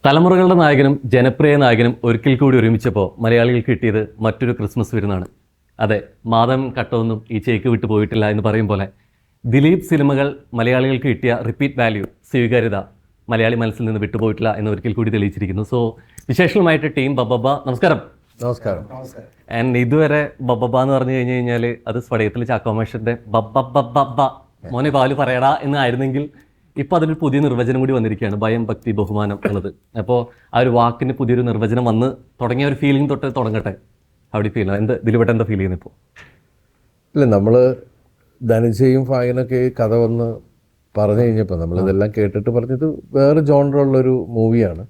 തലമുറകളുടെ നായകനും ജനപ്രിയ നായകനും ഒരിക്കൽ കൂടി ഒരുമിച്ചപ്പോൾ മലയാളികൾക്ക് കിട്ടിയത് മറ്റൊരു ക്രിസ്മസ് വിരുന്നാണ്. അതെ, മാധവൻ കട്ടൊന്നും ഈ ചേക്ക് വിട്ടു പോയിട്ടില്ല എന്ന് പറയും പോലെ ദിലീപ് സിനിമകൾ മലയാളികൾക്ക് കിട്ടിയ റിപ്പീറ്റ് വാല്യൂ, സ്വീകാര്യത മലയാളി മനസ്സിൽ നിന്ന് വിട്ടുപോയിട്ടില്ല എന്ന് ഒരിക്കൽ കൂടി തെളിയിച്ചിരിക്കുന്നു. സോ വിശേഷങ്ങളുമായിട്ട് ടീം ബബ്ബ, നമസ്കാരം. നമസ്കാരം. ആൻഡ് ഇതുവരെ ബബ്ബ എന്ന് പറഞ്ഞു കഴിഞ്ഞു കഴിഞ്ഞാൽ അത് സ്വടയത്തിൽ ചാക്കോമേഷന്റെ ബബ്ബ മോനെ പാല് പറയടാ എന്നായിരുന്നെങ്കിൽ ഇപ്പം അതിനൊരു പുതിയ നിർവചനം കൂടി വന്നിരിക്കുകയാണ്, ഭയം, ഭക്തി, ബഹുമാനം എന്നുള്ളത്. അപ്പോൾ ആ ഒരു വാക്കിന് പുതിയൊരു നിർവചനം വന്ന് തുടങ്ങിയ ഒരു ഫീലിംഗ് തൊട്ട് തുടങ്ങട്ടെ. അവിടെ ഫീൽ ദിലീപേട്ടൻ എന്താ ഫീൽ ചെയ്യുന്നത് ഇപ്പോൾ? ഇല്ല, നമ്മൾ ധനഞ്ജയും ഫായിനൊക്കെ കഥ വന്ന് പറഞ്ഞു കഴിഞ്ഞപ്പോൾ നമ്മളിതെല്ലാം കേട്ടിട്ട് പറഞ്ഞത് വേറെ ജോണറുള്ളൊരു മൂവിയാണ്.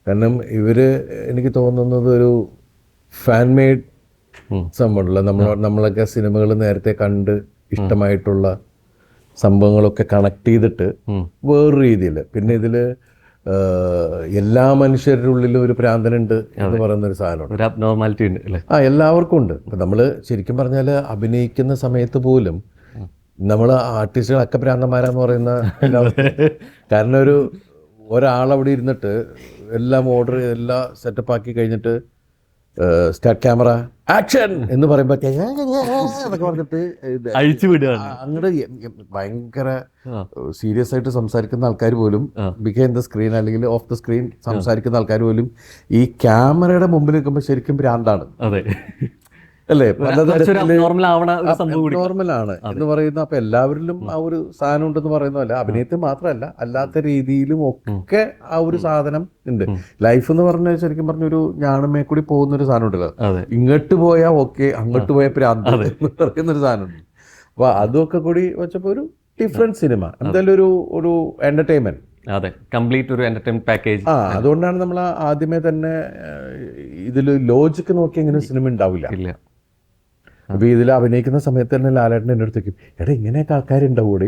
കാരണം ഇവര് എനിക്ക് തോന്നുന്നത് ഒരു ഫാൻ മെയ്ഡ് സംഭവമുണ്ടല്ലോ. നമ്മളൊക്കെ സിനിമകൾ നേരത്തെ കണ്ട് ഇഷ്ടമായിട്ടുള്ള സംഭവങ്ങളൊക്കെ കണക്ട് ചെയ്തിട്ട് വേറൊരു രീതിയിൽ, പിന്നെ ഇതിൽ എല്ലാ മനുഷ്യരുടെ ഉള്ളിലും ഒരു പ്രാന്തനുണ്ട് എന്ന് പറയുന്ന ഒരു സാധനമുണ്ട്, നോർമാലിറ്റി ഉണ്ട് അല്ലേ? എല്ലാവർക്കും ഉണ്ട്. ഇപ്പം നമ്മൾ ശരിക്കും പറഞ്ഞാൽ അഭിനയിക്കുന്ന സമയത്ത് പോലും നമ്മൾ ആർട്ടിസ്റ്റുകളൊക്കെ പ്രാന്തന്മാരാന്ന് പറയുന്ന കാരണം ഒരാളവിടെ ഇരുന്നിട്ട് എല്ലാം ഓർഡർ എല്ലാം സെറ്റപ്പ് ആക്കി കഴിഞ്ഞിട്ട് സ്റ്റാർട്ട് ക്യാമറ ആക്ഷൻ എന്ന് പറയുമ്പോൾ എന്നൊക്കെ പറഞ്ഞിട്ട് അഴിച്ചു വിടുകയാണ്. അങ്ങോട്ട് ഭയങ്കര സീരിയസ് ആയിട്ട് സംസാരിക്കുന്ന ആൾക്കാർ പോലും ബിഹൈൻഡ് ദ സ്ക്രീൻ അല്ലെങ്കിൽ ഓഫ് ദ സ്ക്രീൻ സംസാരിക്കുന്ന ആൾക്കാർ പോലും ഈ ക്യാമറയുടെ മുമ്പിൽ നിൽക്കുമ്പോൾ ശരിക്കും ഭ്രാന്താണ്. അതെ അല്ലേ? നോർമലാണ് എന്ന് പറയുന്ന. അപ്പൊ എല്ലാവരിലും ആ ഒരു സാധനം ഉണ്ടെന്ന് പറയുന്നതല്ല, അഭിനയത്തിൽ മാത്രമല്ല അല്ലാത്ത രീതിയിലും ഒക്കെ ആ ഒരു സാധനം ഉണ്ട്. ലൈഫ് എന്ന് പറഞ്ഞാൽ ശരിക്കും പറഞ്ഞൊരു ഞാണമേ കൂടി പോകുന്നൊരു സാധനം ഉണ്ടല്ലോ. ഇങ്ങോട്ട് പോയാൽ ഓക്കെ, അങ്ങോട്ട് പോയാൽ പ്രാന്ത് എന്ന് പറയുന്നൊരു സാധനം ഉണ്ട്. അപ്പൊ അതൊക്കെ കൂടി വെച്ചപ്പോ ഒരു ഡിഫറെന്റ് സിനിമ, എന്തായാലും ഒരു എന്റർടൈൻമെന്റ്. അതെ, കംപ്ലീറ്റ് ഒരു എന്റർടൈൻമെന്റ് പാക്കേജ്. അതുകൊണ്ടാണ് നമ്മൾ ആദ്യമേ തന്നെ ഇതിൽ ലോജിക്ക് നോക്കി ഇങ്ങനെ സിനിമ ഉണ്ടാവില്ല. അപ്പൊ ഇതിൽ അഭിനയിക്കുന്ന സമയത്ത് തന്നെ ലാലേട്ടൻ എൻ്റെ അടുത്തേക്കും, എടാ ഇങ്ങനെയൊക്കെ ആൾക്കാരുണ്ടാവൂടെ,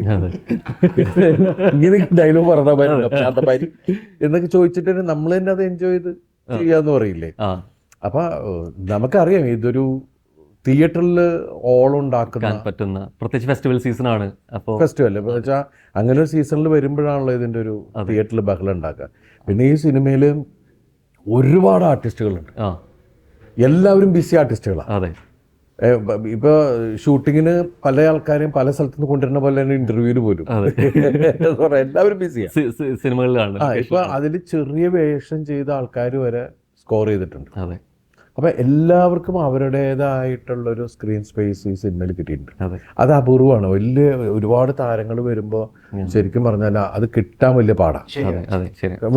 ഇങ്ങനെ ഡയലോഗ് പറഞ്ഞ എന്നൊക്കെ ചോദിച്ചിട്ട് നമ്മൾ തന്നെ അത് എൻജോയ് ചെയ്ത് ചെയ്യാന്ന് പറയില്ലേ. അപ്പൊ നമുക്കറിയാം ഇതൊരു തിയേറ്ററിൽ ഓളുണ്ടാക്കാൻ പറ്റുന്ന, പ്രത്യേകിച്ച് ഫെസ്റ്റിവൽ സീസൺ ആണ്. അപ്പോൾ ഫെസ്റ്റിവൽ വെച്ചാൽ അങ്ങനെ ഒരു സീസണിൽ വരുമ്പോഴാണല്ലോ ഇതിൻ്റെ ഒരു തിയേറ്ററിൽ ബഹളം ഉണ്ടാക്കുക. പിന്നെ ഈ സിനിമയിൽ ഒരുപാട് ആർട്ടിസ്റ്റുകളുണ്ട്, എല്ലാവരും ബിസി ആർട്ടിസ്റ്റുകളാണ്. അതെ, ഇപ്പൊ ഷൂട്ടിങ്ങിന് പല ആൾക്കാരെയും പല സ്ഥലത്തുനിന്ന് കൊണ്ടുവരുന്ന പോലെ തന്നെ ഇന്റർവ്യൂവിന് പോലും എല്ലാവരും ബിസിയാണ് സിനിമകളിലാണ്. ഇപ്പൊ അതിൽ ചെറിയ വേഷം ചെയ്ത ആൾക്കാർ വരെ സ്കോർ ചെയ്തിട്ടുണ്ട്. അതെ, അപ്പൊ എല്ലാവർക്കും അവരുടേതായിട്ടുള്ളൊരു സ്ക്രീൻ സ്പേസ് ഈ സിനിമയിൽ കിട്ടിയിട്ടുണ്ട്. അത് അപൂർവമാണ്. ഒരുപാട് താരങ്ങൾ വരുമ്പോൾ ശരിക്കും പറഞ്ഞാൽ അത് കിട്ടാൻ വലിയ പാടാണ്.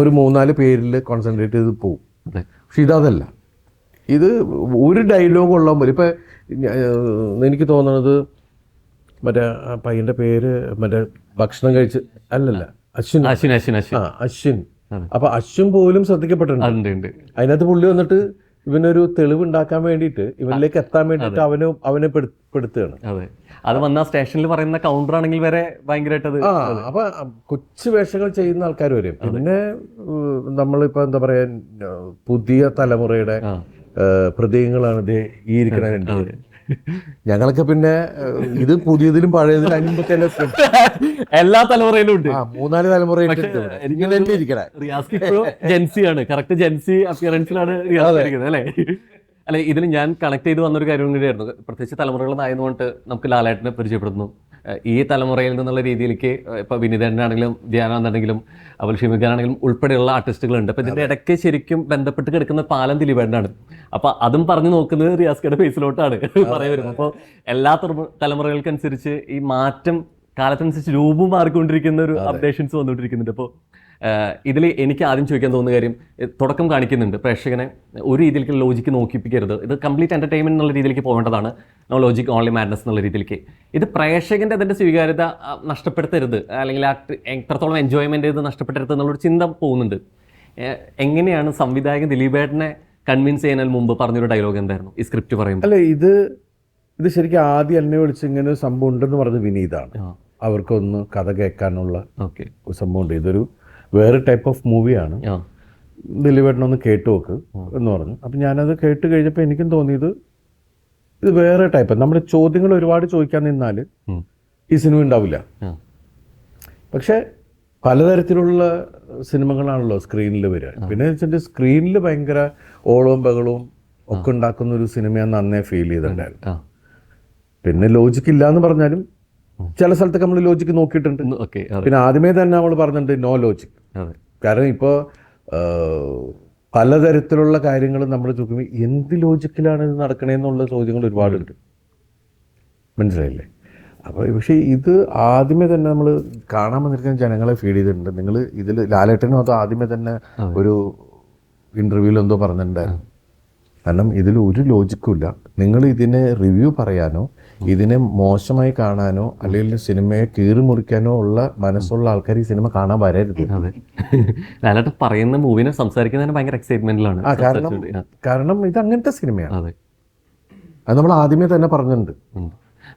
ഒരു 3-4 പേരിൽ കോൺസെൻട്രേറ്റ് ചെയ്ത് പോകും. പക്ഷെ ഇതല്ല, ഇത് ഒരു ഡയലോഗ് ഉള്ള പോലെ. ഇപ്പൊ എനിക്ക് തോന്നുന്നത് മറ്റേ പയ്യന്റെ പേര് മറ്റേ ഭക്ഷണം കഴിച്ച് അല്ലല്ല അശ്വിൻ. അപ്പൊ അശ്വിൻ പോലും ശ്രദ്ധിക്കപ്പെട്ടിട്ടുണ്ട്. അതിനകത്ത് പുള്ളി വന്നിട്ട് ഇവനൊരു തെളിവുണ്ടാക്കാൻ വേണ്ടിയിട്ട്, ഇവനിലേക്ക് എത്താൻ വേണ്ടിയിട്ട് അവനെ പെടുത്തുകയാണ്. അതെ, അത് വന്ന സ്റ്റേഷനിൽ പറയുന്ന കൗണ്ടർ ആണെങ്കിൽ വരെ ഭയങ്കരമായിട്ട്. അപ്പൊ കൊച്ചു വേഷങ്ങൾ ചെയ്യുന്ന ആൾക്കാർ വരും. പിന്നെ നമ്മളിപ്പോ എന്താ പറയാ, പുതിയ തലമുറയുടെ പ്രതീകങ്ങളാണ് ഈ ഇരിക്കണ. ഞങ്ങളൊക്കെ പിന്നെ ഇത് പുതിയതിലും പഴയതിലും അതിനുമ്പത്തെ എല്ലാ തലമുറയിലും ഉണ്ട്. 3-4 തലമുറ ജെൻസിയാണ്, കറക്റ്റ് ജെൻസി അപ്പിയറൻസിലാണ് അല്ലേ? അല്ലെ, ഇതിൽ ഞാൻ കണക്ട് ചെയ്ത് വന്നൊരു കാര്യം കൂടിയായിരുന്നു. പ്രത്യേകിച്ച് തലമുറകളായതുകൊണ്ട് നമുക്ക് ലാലേട്ടനെ പരിചയപ്പെടുന്നു. ഈ തലമുറയിൽ നിന്നുള്ള രീതിയിലേക്ക് ഇപ്പൊ വിനീതനാണെങ്കിലും ധ്യാനാണെങ്കിലും അതുപോലെ ഷിമിഖാനാണെങ്കിലും ഉൾപ്പെടെയുള്ള ആർട്ടിസ്റ്റുകളുണ്ട്. അപ്പൊ ഇതിന്റെ ഇടയ്ക്ക് ശരിക്കും ബന്ധപ്പെട്ട് കിടക്കുന്ന പാലം ദിലീപേട്ടനാണ്. അപ്പൊ അതും പറഞ്ഞു നോക്കുന്നത് റിയാസ്കയുടെ ഫേസിലോട്ടാണ് പറയാൻ വരുന്നത്. അപ്പോൾ എല്ലാ തലമുറകൾക്കനുസരിച്ച് ഈ മാറ്റം, കാലത്തനുസരിച്ച് രൂപം മാറിക്കൊണ്ടിരിക്കുന്ന ഒരു അപ്ഡേഷൻസ് വന്നുകൊണ്ടിരിക്കുന്നുണ്ട്. അപ്പോൾ ഇതിൽ എനിക്ക് ആദ്യം ചോദിക്കാൻ തോന്നുന്ന കാര്യം, തുടക്കം കാണിക്കുന്നുണ്ട് പ്രേക്ഷകനെ ഒരു രീതിയിലേക്ക് ലോജിക്ക് നോക്കിപ്പിക്കരുത്, ഇത് കംപ്ലീറ്റ് എന്റർടൈൻമെന്റ് എന്നുള്ള രീതിയിലേക്ക് പോകേണ്ടതാണ്, നോ ലോജിക് ഓൺലി മാഡ്നസ് എന്നുള്ള രീതിയിലേക്ക്. ഇത് പ്രേക്ഷകന്റെ അതിന്റെ സ്വീകാര്യത നഷ്ടപ്പെടുത്തരുത്, അല്ലെങ്കിൽ എത്രത്തോളം എൻജോയ്മെന്റ് ചെയ്ത് നഷ്ടപ്പെടുത്തരുത് എന്നുള്ളൊരു ചിന്ത പോകുന്നുണ്ട്. എങ്ങനെയാണ് സംവിധായകൻ ദിലീപേട്ടനെ കൺവിൻസ് ചെയ്യുന്നതിന് മുമ്പ് പറഞ്ഞൊരു ഡയലോഗ് എന്തായിരുന്നു ഈ സ്ക്രിപ്റ്റ് പറയുമ്പോൾ? അല്ല, ഇത് ശരിക്കും ആദ്യം എന്നെ വിളിച്ച് ഇങ്ങനെ ഒരു സംഭവം ഉണ്ടെന്ന് പറഞ്ഞത് വിനീതാണ്. അവർക്കൊന്ന് കഥ കേൾക്കാനുള്ള ഒരു സംഭവം ഉണ്ട്, ഇതൊരു വേറെ ടൈപ്പ് ഓഫ് മൂവിയാണ്, ദിലീപേട്ടനൊന്ന് കേട്ടു നോക്ക് എന്ന് പറഞ്ഞു. അപ്പം ഞാനത് കേട്ട് കഴിഞ്ഞപ്പോൾ എനിക്കും തോന്നിയത് ഇത് വേറെ ടൈപ്പ്. നമ്മുടെ ചോദ്യങ്ങൾ ഒരുപാട് ചോദിക്കാൻ നിന്നാൽ ഈ സിനിമ ഉണ്ടാവില്ല. പക്ഷെ പലതരത്തിലുള്ള സിനിമകളാണല്ലോ സ്ക്രീനിൽ വരിക. പിന്നെ വെച്ചിട്ട് സ്ക്രീനിൽ ഭയങ്കര ഓളവും ബഹളവും ഒക്കെ ഉണ്ടാക്കുന്ന ഒരു സിനിമയാന്ന് അന്നേ ഫീൽ ചെയ്തിട്ടുണ്ടായിരുന്നു. പിന്നെ ലോജിക്ക് ഇല്ല എന്ന് പറഞ്ഞാലും ചില സ്ഥലത്തൊക്കെ നമ്മൾ ലോജിക്ക് നോക്കിയിട്ടുണ്ട്. പിന്നെ ആദ്യമേ തന്നെ നമ്മൾ പറഞ്ഞിട്ടുണ്ട് നോ ലോജിക്. കാരണം ഇപ്പോൾ പലതരത്തിലുള്ള കാര്യങ്ങൾ നമ്മൾ ചോദിക്കുമ്പോൾ എന്ത് ലോജിക്കിലാണ് ഇത് നടക്കണേന്നുള്ള ചോദ്യങ്ങൾ ഒരുപാടുണ്ട്. മനസ്സിലായില്ലേ? അപ്പോൾ പക്ഷേ ഇത് ആദ്യമേ തന്നെ നമ്മൾ കാണാൻ വന്നിരിക്കുന്ന ജനങ്ങളെ ഫീഡ് ചെയ്തിട്ടുണ്ട്. നിങ്ങൾ ഇതിൽ ലാലേട്ടനും അത് ആദ്യമേ തന്നെ ഒരു ഇൻ്റർവ്യൂവിൽ എന്തോ പറഞ്ഞിട്ടുണ്ടായിരുന്നു. കാരണം ഇതിൽ ഒരു ലോജിക്കും ഇല്ല. നിങ്ങൾ ഇതിനെ റിവ്യൂ പറയാനോ ഇതിനെ മോശമായി കാണാനോ അല്ലെങ്കിൽ സിനിമയെ കീറി മുറിക്കാനോ ഉള്ള മനസ്സുള്ള ആൾക്കാർ ഈ സിനിമ കാണാൻ വരരുത്. ലാലേട്ടൻ പറയുന്ന മൂവിനെ സംസാരിക്കുന്നതിന് ഭയങ്കര എക്സൈറ്റ്മെന്റിലാണ്. കാരണം ഇത് അങ്ങനത്തെ സിനിമയാണ്. അത് നമ്മൾ ആദ്യമേ തന്നെ പറഞ്ഞിട്ടുണ്ട്.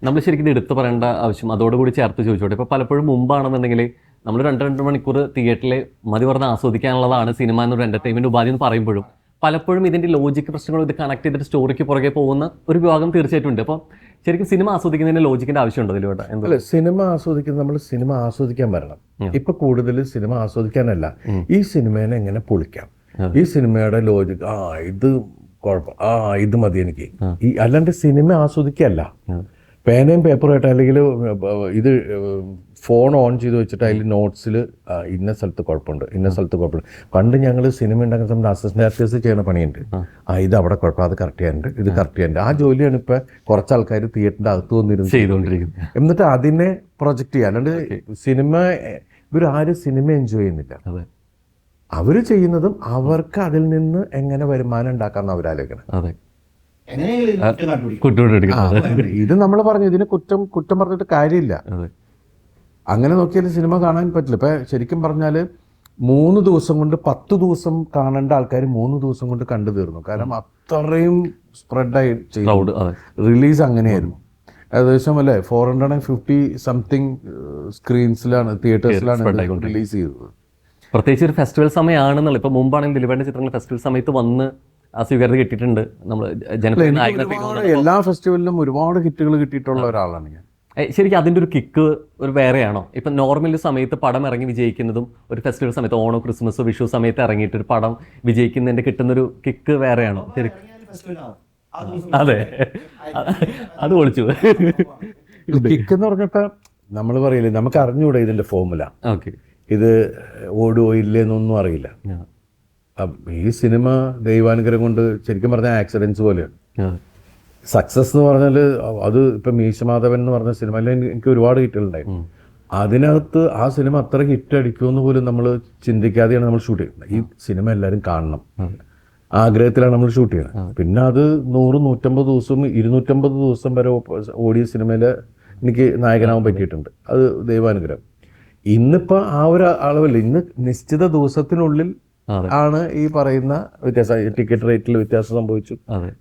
നമ്മൾ ശരിക്കും ഇത് എടുത്തു പറയേണ്ട ആവശ്യം അതോടുകൂടി ചേർത്ത് ചോദിച്ചോട്ടെ. ഇപ്പോൾ പലപ്പോഴും മുമ്പാണെന്നുണ്ടെങ്കിൽ നമ്മൾ 2 മണിക്കൂർ തിയേറ്ററിൽ മതി പറഞ്ഞ് ആസ്വദിക്കാനുള്ളതാണ് സിനിമ എന്നൊരു എൻ്റർടൈൻമെൻറ്റ് ഉപാധി എന്ന് പറയുമ്പോഴും പലപ്പോഴും ഇതിൻ്റെ ലോജിക്ക് പ്രശ്നങ്ങളും ഇത് കണക്ട് ചെയ്തിട്ട് സ്റ്റോറിക്ക് പുറകെ പോകുന്ന ഒരു വിഭാഗം തീർച്ചയായിട്ടും ഉണ്ട്. അപ്പോൾ ശരിക്കും സിനിമ ആസ്വദിക്കുന്നതിന് ലോജിക്കിൻ്റെ ആവശ്യമുണ്ടോ ഇതിലൂടെ? അല്ല, സിനിമ ആസ്വദിക്കുന്ന നമ്മൾ സിനിമ ആസ്വദിക്കാൻ വരണം. ഇപ്പൊ കൂടുതൽ സിനിമ ആസ്വദിക്കാനല്ല, ഈ സിനിമേനെ എങ്ങനെ പൊളിക്കാം, ഈ സിനിമയുടെ ലോജിക്ക് ഇത് കുഴപ്പം, ഇത് മതി എനിക്ക്, ഈ അല്ലാണ്ട് സിനിമ ആസ്വദിക്കല്ല. പേനയും പേപ്പറുമായിട്ട് അല്ലെങ്കിൽ ഇത് ഫോൺ ഓൺ ചെയ്ത് വെച്ചിട്ട് അതിൽ നോട്ട്സിൽ ഇന്ന സ്ഥലത്ത് കുഴപ്പമുണ്ട്, ഇന്ന സ്ഥലത്ത് കുഴപ്പമുണ്ട്. പണ്ട് ഞങ്ങൾ സിനിമ ഉണ്ടാക്കുന്ന സമയത്ത് അസിസ്റ്റന്റ് ഡയറക്ടേഴ്സ് ചെയ്യുന്ന പണിയുണ്ട്. ഇത് അവിടെ കുഴപ്പം, അത് കറക്റ്റ് ചെയ്യാനുണ്ട്, ഇത് കറക്റ്റ് ചെയ്യാനുണ്ട്. ആ ജോലിയാണ് ഇപ്പം കുറച്ച് ആൾക്കാർ തിയേറ്ററിൻ്റെ അകത്ത് വന്നിരുന്നു ചെയ്തുകൊണ്ടിരിക്കുന്നത്. എന്നിട്ട് അതിനെ പ്രൊജക്റ്റ് ചെയ്യുക. അല്ലാണ്ട് സിനിമ ഇവരാരും സിനിമ എൻജോയ് ചെയ്യുന്നില്ല. അവർ ചെയ്യുന്നതും അവർക്ക് അതിൽ നിന്ന് എങ്ങനെ വരുമാനം ഉണ്ടാക്കാമെന്ന് അവരാലോചിക്കണം. ഇത് നമ്മൾ പറഞ്ഞു, ഇതിന് കുറ്റം പറഞ്ഞിട്ട് കാര്യമില്ല. അങ്ങനെ നോക്കിയാൽ സിനിമ കാണാൻ പറ്റില്ല. ഇപ്പൊ ശരിക്കും പറഞ്ഞാൽ 3 ദിവസം കൊണ്ട് 10 ദിവസം കാണേണ്ട ആൾക്കാർ 3 ദിവസം കൊണ്ട് കണ്ടു തീർന്നു. കാരണം അത്രയും സ്പ്രെഡായി ചെയ്തു. റിലീസ് അങ്ങനെയായിരുന്നു. ഏകദേശം അല്ലേ 450 സംതിങ് സ്ക്രീൻസിലാണ്, തിയേറ്റേഴ്സിലാണ് റിലീസ് ചെയ്തത്. പ്രത്യേകിച്ച് ഒരു ഫെസ്റ്റിവൽ സമയമാണെന്നുള്ള. ഇപ്പൊ മുമ്പാണെങ്കിൽ ദിലീപേട്ടൻ്റെ ചിത്രങ്ങൾ ഫെസ്റ്റിവൽ സമയത്ത് വന്ന് ആ സ്വീകാര്യത കിട്ടിയിട്ടുണ്ട്. നമ്മൾ എല്ലാ ഫെസ്റ്റിവലിലും ഒരുപാട് ഹിറ്റുകൾ കിട്ടിയിട്ടുള്ള ഒരാളാണ് ഞാൻ. ശരിക്കും അതിൻ്റെ ഒരു കിക്ക് ഒരു വേറെയാണോ? ഇപ്പം നോർമൽ സമയത്ത് പടം ഇറങ്ങി വിജയിക്കുന്നതും ഒരു ഫെസ്റ്റിവൽ സമയത്ത് ഓണോ ക്രിസ്മസ് വിഷു സമയത്ത് ഇറങ്ങിയിട്ട് ഒരു പടം വിജയിക്കുന്നതിൻ്റെ കിട്ടുന്നൊരു കിക്ക് വേറെയാണോ? അതെ, അത് പൊളിച്ചു. കിക്ക് എന്ന് പറഞ്ഞപ്പോൾ നമ്മൾ പറയില്ലേ, നമുക്ക് അറിഞ്ഞുകൂടെ ഇതിൻ്റെ ഫോർമുല. ഇത് ഓടുവോ ഇല്ലേന്നൊന്നും അറിയില്ല. ഈ സിനിമ ദൈവാനുഗ്രഹം കൊണ്ട് ശരിക്കും പറഞ്ഞാൽ ആക്സിഡൻസ് പോലെയാണ്. സക്സസ് എന്ന് പറഞ്ഞാൽ അത് ഇപ്പം മീശമാധവൻ എന്ന് പറഞ്ഞ സിനിമയിൽ എനിക്ക് ഒരുപാട് ഹിറ്റുകളുണ്ടായിരുന്നു. അതിനകത്ത് ആ സിനിമ അത്ര ഹിറ്റ് അടിക്കുമെന്ന് പോലും നമ്മൾ ചിന്തിക്കാതെയാണ് നമ്മൾ ഷൂട്ട് ചെയ്യുന്നത്. ഈ സിനിമ എല്ലാവരും കാണണം ആഗ്രഹത്തിലാണ് നമ്മൾ ഷൂട്ട് ചെയ്യുന്നത്. പിന്നെ അത് 100, 150 ദിവസം 250 ദിവസം വരെ ഓടിയ സിനിമയിൽ എനിക്ക് നായകനാവാൻ പറ്റിയിട്ടുണ്ട്. അത് ദൈവാനുഗ്രഹം. ഇന്നിപ്പോൾ ആ ഒരു അളവില്ല. ഇന്ന് നിശ്ചിത ദിവസത്തിനുള്ളിൽ ആണ് ഈ പറയുന്ന വ്യത്യാസം, ടിക്കറ്റ് റേറ്റിൽ വ്യത്യാസം സംഭവിച്ചു,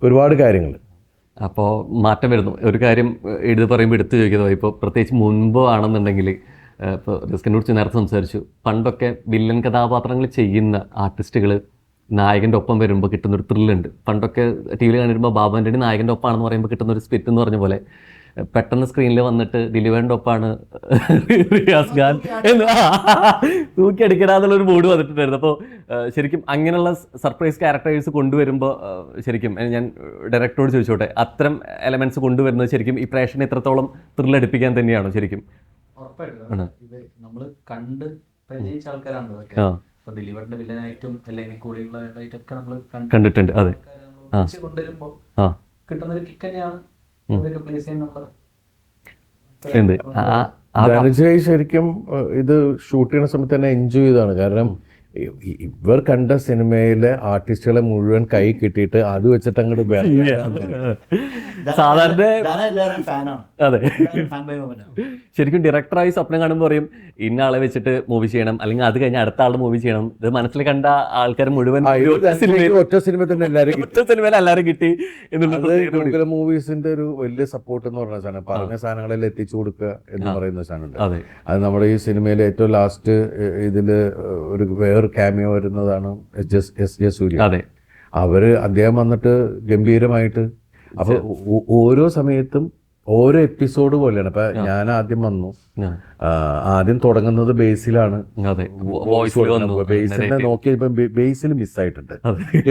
ഒരുപാട് കാര്യങ്ങൾ. അപ്പോൾ മാറ്റം വരുന്നു. ഒരു കാര്യം എഴുതി പറയുമ്പോൾ എടുത്തു ചോദിക്കുന്നത്, ഇപ്പോൾ പ്രത്യേകിച്ച് മുൻപ് ആണെന്നുണ്ടെങ്കിൽ ഇപ്പോൾ റിസ്കിനോട് നേരത്തെ സംസാരിച്ചു, പണ്ടൊക്കെ വില്ലൻ കഥാപാത്രങ്ങൾ ചെയ്യുന്ന ആർട്ടിസ്റ്റുകൾ നായകൻ്റെ ഒപ്പം വരുമ്പോൾ കിട്ടുന്നൊരു ത്രില്ലുണ്ട്. പണ്ടൊക്കെ ടി വിയിൽ കണ്ടിരുമ്പോൾ ബാബു ആൻ്റണി നായകൻ്റെ ഒപ്പാണെന്ന് പറയുമ്പോൾ കിട്ടുന്നൊരു സ്പിറ്റ് എന്ന് പറഞ്ഞ പോലെ പെട്ടെന്ന് സ്ക്രീനിൽ വന്നിട്ട് ദിലീപേൻ്റെ ഒപ്പാണ് റിയാസ് ഖാൻ എന്ന് തൂക്കിയടിക്കണമെന്നുള്ളൊരു മൂഡ് വന്നിട്ടുണ്ടായിരുന്നു. അപ്പോൾ ശരിക്കും അങ്ങനെയുള്ള സർപ്രൈസ് ക്യാരക്ടേഴ്സ് കൊണ്ടുവരുമ്പോൾ ശരിക്കും ഞാൻ ഡയറക്ടറോട് ചോദിച്ചോട്ടെ, അത്തരം എലമെന്റ്സ് കൊണ്ടുവരുന്നത് ശരിക്കും ഈ പ്രേക്ഷകനെ എത്രത്തോളം ത്രില്ലടിപ്പിക്കാൻ തന്നെയാണോ ശരിക്കും? നമ്മൾ കണ്ട് പരിചയിച്ച ആൾക്കാരാണ് ദിലീപേട്ടൻ്റെ വില്ലനായിട്ടും അല്ലെങ്കിൽ കൂടെയുള്ളതായിട്ടൊക്കെ നമ്മൾ കണ്ടിട്ടുണ്ട്. അതെ, കൊണ്ടുവരുമ്പോൾ കിട്ടുന്ന ഒരു കിക്ക് തന്നെയാണ്. ശരിക്കും ഇത് ഷൂട്ട് ചെയ്യുന്ന സമയത്ത് തന്നെ എൻജോയ് ചെയ്തതാണ്. കാരണം ഇവർ കണ്ട സിനിമയിലെ ആർട്ടിസ്റ്റുകളെ മുഴുവൻ കൈ കിട്ടിയിട്ട് അത് വെച്ചിട്ട് അങ്ങോട്ട് സാധാരണ അതെ ശരിക്കും ഡയറക്ടറായി സ്വപ്നം കാണുമ്പോൾ പറയും ഇന്ന ആളെ വെച്ചിട്ട് മൂവി ചെയ്യണം, അല്ലെങ്കിൽ അത് കഴിഞ്ഞ് അടുത്ത ആളുടെ മൂവി ചെയ്യണം. ഇത് മനസ്സിൽ കണ്ട ആൾക്കാർ മുഴുവൻ ഒറ്റ സിനിമ തന്നെ എല്ലാവരും കിട്ടി എന്നുള്ള മൂവീസിന്റെ ഒരു വലിയ സപ്പോർട്ട് എന്ന് പറഞ്ഞ സാധനം, പറഞ്ഞ സാധനങ്ങളെല്ലാം എത്തിച്ചു കൊടുക്കുക എന്ന് പറയുന്ന സാധനമുണ്ട്. അത് നമ്മുടെ ഈ സിനിമയിലെ ഏറ്റവും ലാസ്റ്റ് ഇതില് ഒരു വേറെ ക്യാമിയോ വരുന്നതാണ് എസ് ജെ സൂര്യ. അദ്ദേഹം വന്നിട്ട് ഗംഭീരമായിട്ട്, അപ്പൊ ഓരോ സമയത്തും ഓരോ എപ്പിസോഡ് പോലെയാണ്. ഇപ്പൊ ഞാൻ ആദ്യം വന്നു, ആദ്യം തുടങ്ങുന്നത് ബേസിലാണ്. അതെ, ബേസിനെ നോക്കിയപ്പോ ബേസിൽ മിസ്സായിട്ടുണ്ട്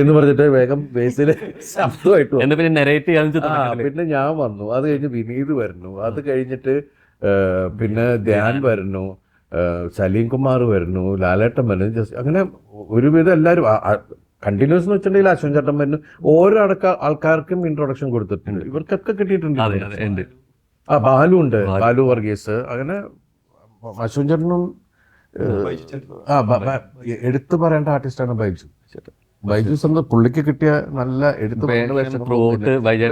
എന്ന് പറഞ്ഞിട്ട് വേഗം ബേസിൽ ശബ്ദമായിട്ട് പിന്നെ ഞാൻ വന്നു. അത് കഴിഞ്ഞ് വിനീത് വരുന്നു, അത് കഴിഞ്ഞിട്ട് പിന്നെ ധ്യാൻ വരുന്നു, സലീം കുമാർ വരുന്നു, ലാലേട്ടൻ വരുന്നു, ജസ്റ്റ് അങ്ങനെ ഒരുവിധം എല്ലാവരും കണ്ടിന്യൂസ് എന്ന് വെച്ചിട്ടുണ്ടെങ്കിൽ അശ്വൻ ചേട്ടൻ വരുന്നു. ഓരോ ആൾക്കാർക്കും ഇൻട്രൊഡക്ഷൻ കൊടുത്തിട്ടുണ്ട്, ഇവർക്കൊക്കെ കിട്ടിയിട്ടുണ്ട്. ബാലു ഉണ്ട്, ബാലു വർഗീസ്, അങ്ങനെ അശ്വൻ ചേട്ടനും എടുത്തു പറയേണ്ട ആർട്ടിസ്റ്റാണ് ബൈജു. ബൈജു സ്വന്തം പുള്ളിക്ക് കിട്ടിയ നല്ല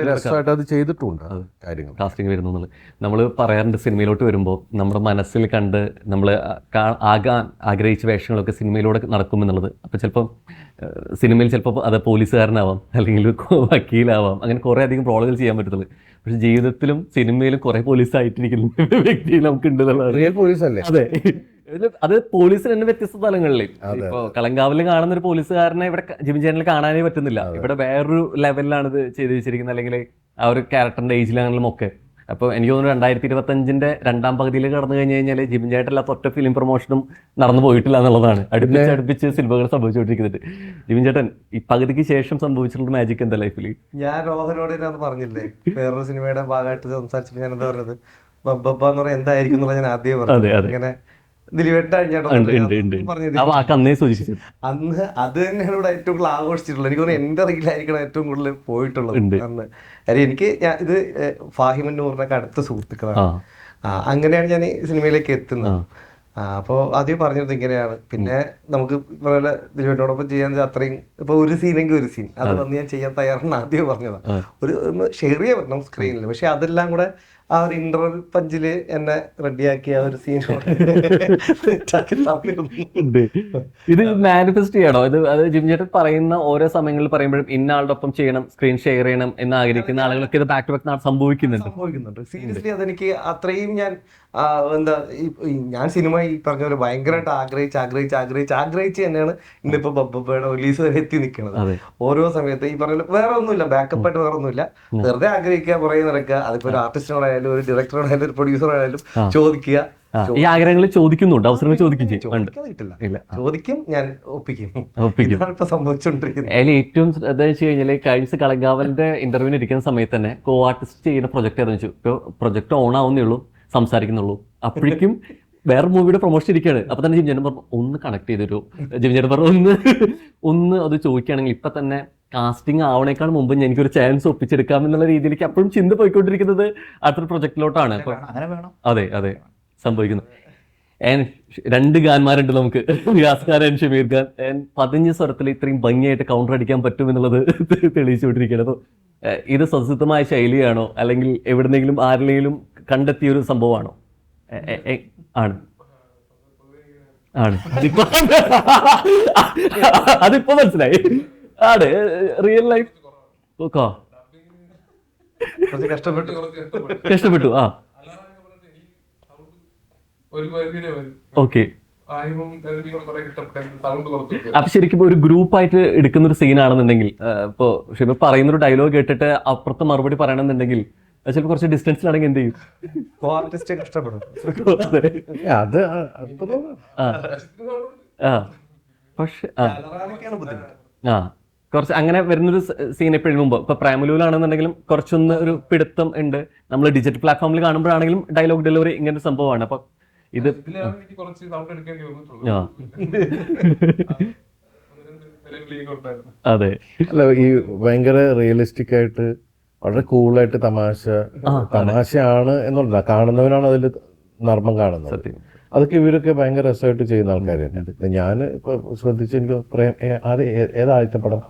രസമായിട്ട് അത് ചെയ്തിട്ടുണ്ട് കാര്യങ്ങൾ. കാസ്റ്റിംഗ് വരുന്നു എന്നുള്ളത് നമ്മൾ പറയാറുണ്ട്. സിനിമയിലോട്ട് വരുമ്പോൾ നമ്മുടെ മനസ്സിൽ കണ്ട് നമ്മൾ ആകാൻ ആഗ്രഹിച്ച വേഷങ്ങളൊക്കെ സിനിമയിലൂടെ നടക്കുമെന്നുള്ളത്. അപ്പോൾ ചിലപ്പോൾ സിനിമയിൽ ചിലപ്പോൾ അത് പോലീസുകാരനാവാം, അല്ലെങ്കിൽ വക്കീലാവാം, അങ്ങനെ കുറേ അധികം റോളുകൾ ചെയ്യാൻ പറ്റത്തുള്ളൂ. പക്ഷെ ജീവിതത്തിലും സിനിമയിലും കുറേ പോലീസായിട്ടിരിക്കുന്ന വ്യക്തി നമുക്കുണ്ട് എന്നുള്ളത്. റിയൽ പോലീസ് അല്ലേ? അതെ, അത് പോലീസിന് തന്നെ വ്യത്യസ്ത തലങ്ങളിൽ. ഇപ്പൊ കളങ്കാവിൽ കാണുന്ന ഒരു പോലീസുകാരനെ ഇവിടെ ജിബിൻ ചേട്ടനിൽ കാണാനേ പറ്റുന്നില്ല. ഇവിടെ വേറൊരു ലെവലിലാണ് ഇത് ചെയ്ത് വെച്ചിരിക്കുന്നത്, അല്ലെങ്കിൽ ആ ഒരു ക്യാരക്ടറിന്റെ ഏജിലാണെങ്കിലും ഒക്കെ. അപ്പോൾ എനിക്ക് തോന്നുന്നു 2025 രണ്ടാം പകുതിയിൽ കടന്നു കഴിഞ്ഞ് കഴിഞ്ഞാൽ ജിബിൻ ചേട്ടനില്ലാത്ത ഒറ്റ ഫിലിം പ്രൊമോഷനും നടന്നു പോയിട്ടില്ല എന്നുള്ളതാണ്. അടുപ്പിച്ച് സിനിമകൾ സംഭവിച്ചുകൊണ്ടിരിക്കുന്നത്. ജിബിൻ ചേട്ടൻ ഈ പകുതിക്ക് ശേഷം സംഭവിച്ചിട്ടുള്ള മാജിക് എന്താ ലൈഫിൽ? ഞാൻ രോഹനോട് ഇതിനകത്ത് പറഞ്ഞില്ലേ, വേറൊരു സിനിമയുടെ ഭാഗമായിട്ട് സംസാരിച്ചപ്പോൾ ഞാൻ എന്താ പറഞ്ഞത്, ബബ്ബ എന്ന് പറയാൻ എന്തായിരിക്കും എന്നുള്ള ഞാൻ ആദ്യം പറഞ്ഞു. ഇങ്ങനെ അന്ന് അത് തന്നെയാണ് ഇവിടെ ഏറ്റവും കൂടുതൽ ആഘോഷിച്ചിട്ടുള്ളത്. എനിക്ക് തോന്നുന്നു എന്റെ റീലായിരിക്കണം ഏറ്റവും കൂടുതൽ പോയിട്ടുള്ളത് അന്ന്. കാര്യം എനിക്ക് ഇത് ഫാഹിമൻ നൂറിനൊക്കെ അടുത്ത സുഹൃത്തുക്കളാണ്. അങ്ങനെയാണ് ഞാൻ ഈ സിനിമയിലേക്ക് എത്തുന്നത്. അപ്പോൾ ആദ്യം പറഞ്ഞത് ഇങ്ങനെയാണ്. പിന്നെ നമുക്ക് പോലെ ദിലീപിനോടൊപ്പം ചെയ്യാൻ അത്രയും ഇപ്പൊ ഒരു സീനെങ്കിൽ ഒരു സീൻ അത് വന്ന് ഞാൻ ചെയ്യാൻ തയ്യാറാണ് ആദ്യം പറഞ്ഞതാണ്. ഒരു ഷെയർ ചെയ്യാൻ പറ്റണം സ്ക്രീനിൽ. പക്ഷെ അതെല്ലാം കൂടെ ആ ഒരു ഇന്റർവൽ പഞ്ചില് എന്നെ റെഡിയാക്കി ആ ഒരു സീൻ ഇത് മാനിഫെസ്റ്റ് ചെയ്യണോ? അത് ജിബിൻ ചേട്ടൻ പറയുന്ന ഓരോ സമയങ്ങളിൽ പറയുമ്പോഴും ഇന്ന ആളുടെ ഒപ്പം ചെയ്യണം, സ്ക്രീൻ ഷെയർ ചെയ്യണം എന്ന് ആഗ്രഹിക്കുന്ന ആളുകൾക്ക് ഇത് ബാക്ക് ടു ബാക്ക് സംഭവിക്കുന്നുണ്ട്. സീരിയസ്ലി അതെനിക്ക് അത്രയും ഞാൻ സിനിമ ഈ പറഞ്ഞ പോലെ ഭയങ്കരമായിട്ട് ആഗ്രഹിച്ച് തന്നെയാണ് ഇന്നിപ്പോ ബബ്ബയുടെ റിലീസ് വരെ എത്തി നിൽക്കുന്നത്. ഓരോ സമയത്ത് ഈ പറഞ്ഞ വേറെ ഒന്നുമില്ല, ബാക്കപ്പ് ആയിട്ട് വേറെ ഒന്നുമില്ല, വെറുതെ ആഗ്രഹിക്കുക, പുറകെ നടക്കുക. അതിപ്പോ ഒരു ആർട്ടിസ്റ്റിനോടായാലും ഒരു ഡയറക്ടറോടായാലും ഒരു പ്രൊഡ്യൂസറായാലും ചോദിക്കുക. ഈ ആഗ്രഹങ്ങൾ ചോദിക്കുന്നുണ്ട്, അവസരങ്ങൾ ചോദിക്കും, ചോദിക്കും, ഞാൻ ഒപ്പിക്കും. ഇപ്പൊ സംഭവിച്ചുകൊണ്ടിരിക്കുന്നത് ഏറ്റവും എന്താ വെച്ച് കഴിഞ്ഞാൽ കഴിഞ്ഞ കളങ്കാവലിന്റെ ഇന്റർവ്യൂവിന് ഇരിക്കുന്ന സമയത്ത് തന്നെ കോ ആർട്ടിസ്റ്റ് ചെയ്യുന്ന പ്രൊജക്ട് ഏതെന്ന് വെച്ചു. ഇപ്പോൾ പ്രൊജക്ട് ഓൺ ആവുന്നേ ഉള്ളൂ, സംസാരിക്കുന്നുള്ളൂ. അപ്പോഴേക്കും വേറെ മൂവിയുടെ പ്രൊമോഷൻ ഇരിക്കുകയാണ്. അപ്പൊ തന്നെ ജിബിൻ ചേട്ടൻ പറഞ്ഞു ഒന്ന് കണക്ട് ചെയ്തൊരു. ജിബിൻ ചേട്ടൻ പറഞ്ഞു ഒന്ന് അത് ചോദിക്കുകയാണെങ്കിൽ ഇപ്പൊ തന്നെ കാസ്റ്റിംഗ് ആവണേക്കാൾ മുമ്പ് എനിക്കൊരു ചാൻസ് ഒപ്പിച്ചെടുക്കാം എന്നുള്ള രീതിയിലേക്ക് അപ്പോഴും ചിന്ത പോയിക്കൊണ്ടിരിക്കുന്നത് അടുത്തൊരു പ്രൊജക്ടിലോട്ടാണ്. അപ്പൊ അതെ സംഭവിക്കുന്നു. രണ്ട് ഗാന്മാരുണ്ട് നമുക്ക്, റിയാസ് ഖാൻ ആൻഡ് ഷമീർ ഖാൻ. പതിഞ്ഞ സ്വരത്തിൽ ഇത്രയും ഭംഗിയായിട്ട് കൗണ്ടർ അടിക്കാൻ പറ്റുമെന്നുള്ളത് തെളിയിച്ചുകൊണ്ടിരിക്കുകയാണ്. അപ്പോൾ ഇത് സ്വസിദ്ധമായ ശൈലിയാണോ, അല്ലെങ്കിൽ എവിടെന്നെങ്കിലും ആരിലെങ്കിലും കണ്ടെത്തിയൊരു സംഭവമാണോ? ആണ് അതിപ്പോ മനസ്സിലായി. ആണ് റിയൽ ലൈഫ് കഷ്ടപ്പെട്ടു. ഓക്കെ. അപ്പൊ ശരിക്കും ഒരു ഗ്രൂപ്പായിട്ട് എടുക്കുന്ന ഒരു സീനാണെന്നുണ്ടെങ്കിൽ, ഇപ്പൊ ഷിബ പറയുന്നൊരു ഡയലോഗ് കേട്ടിട്ട് അപ്പുറത്ത് മറുപടി പറയണമെന്നുണ്ടെങ്കിൽ ചിലപ്പോൾ കുറച്ച് ഡിസ്റ്റൻസിലാണെങ്കിൽ എന്ത് ചെയ്യും? പക്ഷെ കുറച്ച് അങ്ങനെ വരുന്നൊരു സീൻ എപ്പോഴും മുമ്പ് ഇപ്പൊ പ്രേമലൂലാണെന്നുണ്ടെങ്കിലും കുറച്ചൊന്ന് ഒരു പിടുത്തം ഉണ്ട്. നമ്മൾ ഡിജിറ്റൽ പ്ലാറ്റ്ഫോമിൽ കാണുമ്പോഴാണെങ്കിലും ഡയലോഗ് ഡെലിവറി ഇങ്ങനെ ഒരു സംഭവമാണ്. അപ്പൊ ഇത് അതെ, അല്ല ഈ ഭയങ്കര റിയലിസ്റ്റിക് ആയിട്ട് വളരെ കൂളായിട്ട് തമാശയാണ് എന്നുള്ള കാണുന്നവനാണ് അതിൽ നർമ്മം കാണുന്നത്. അതൊക്കെ ഇവരൊക്കെ ഭയങ്കര രസമായിട്ട് ചെയ്യുന്ന ആൾക്കാരാണ്. ഞാൻ ഇപ്പൊ ശ്രദ്ധിച്ച് എനിക്ക് ഏതാദ്യത്തെ പടം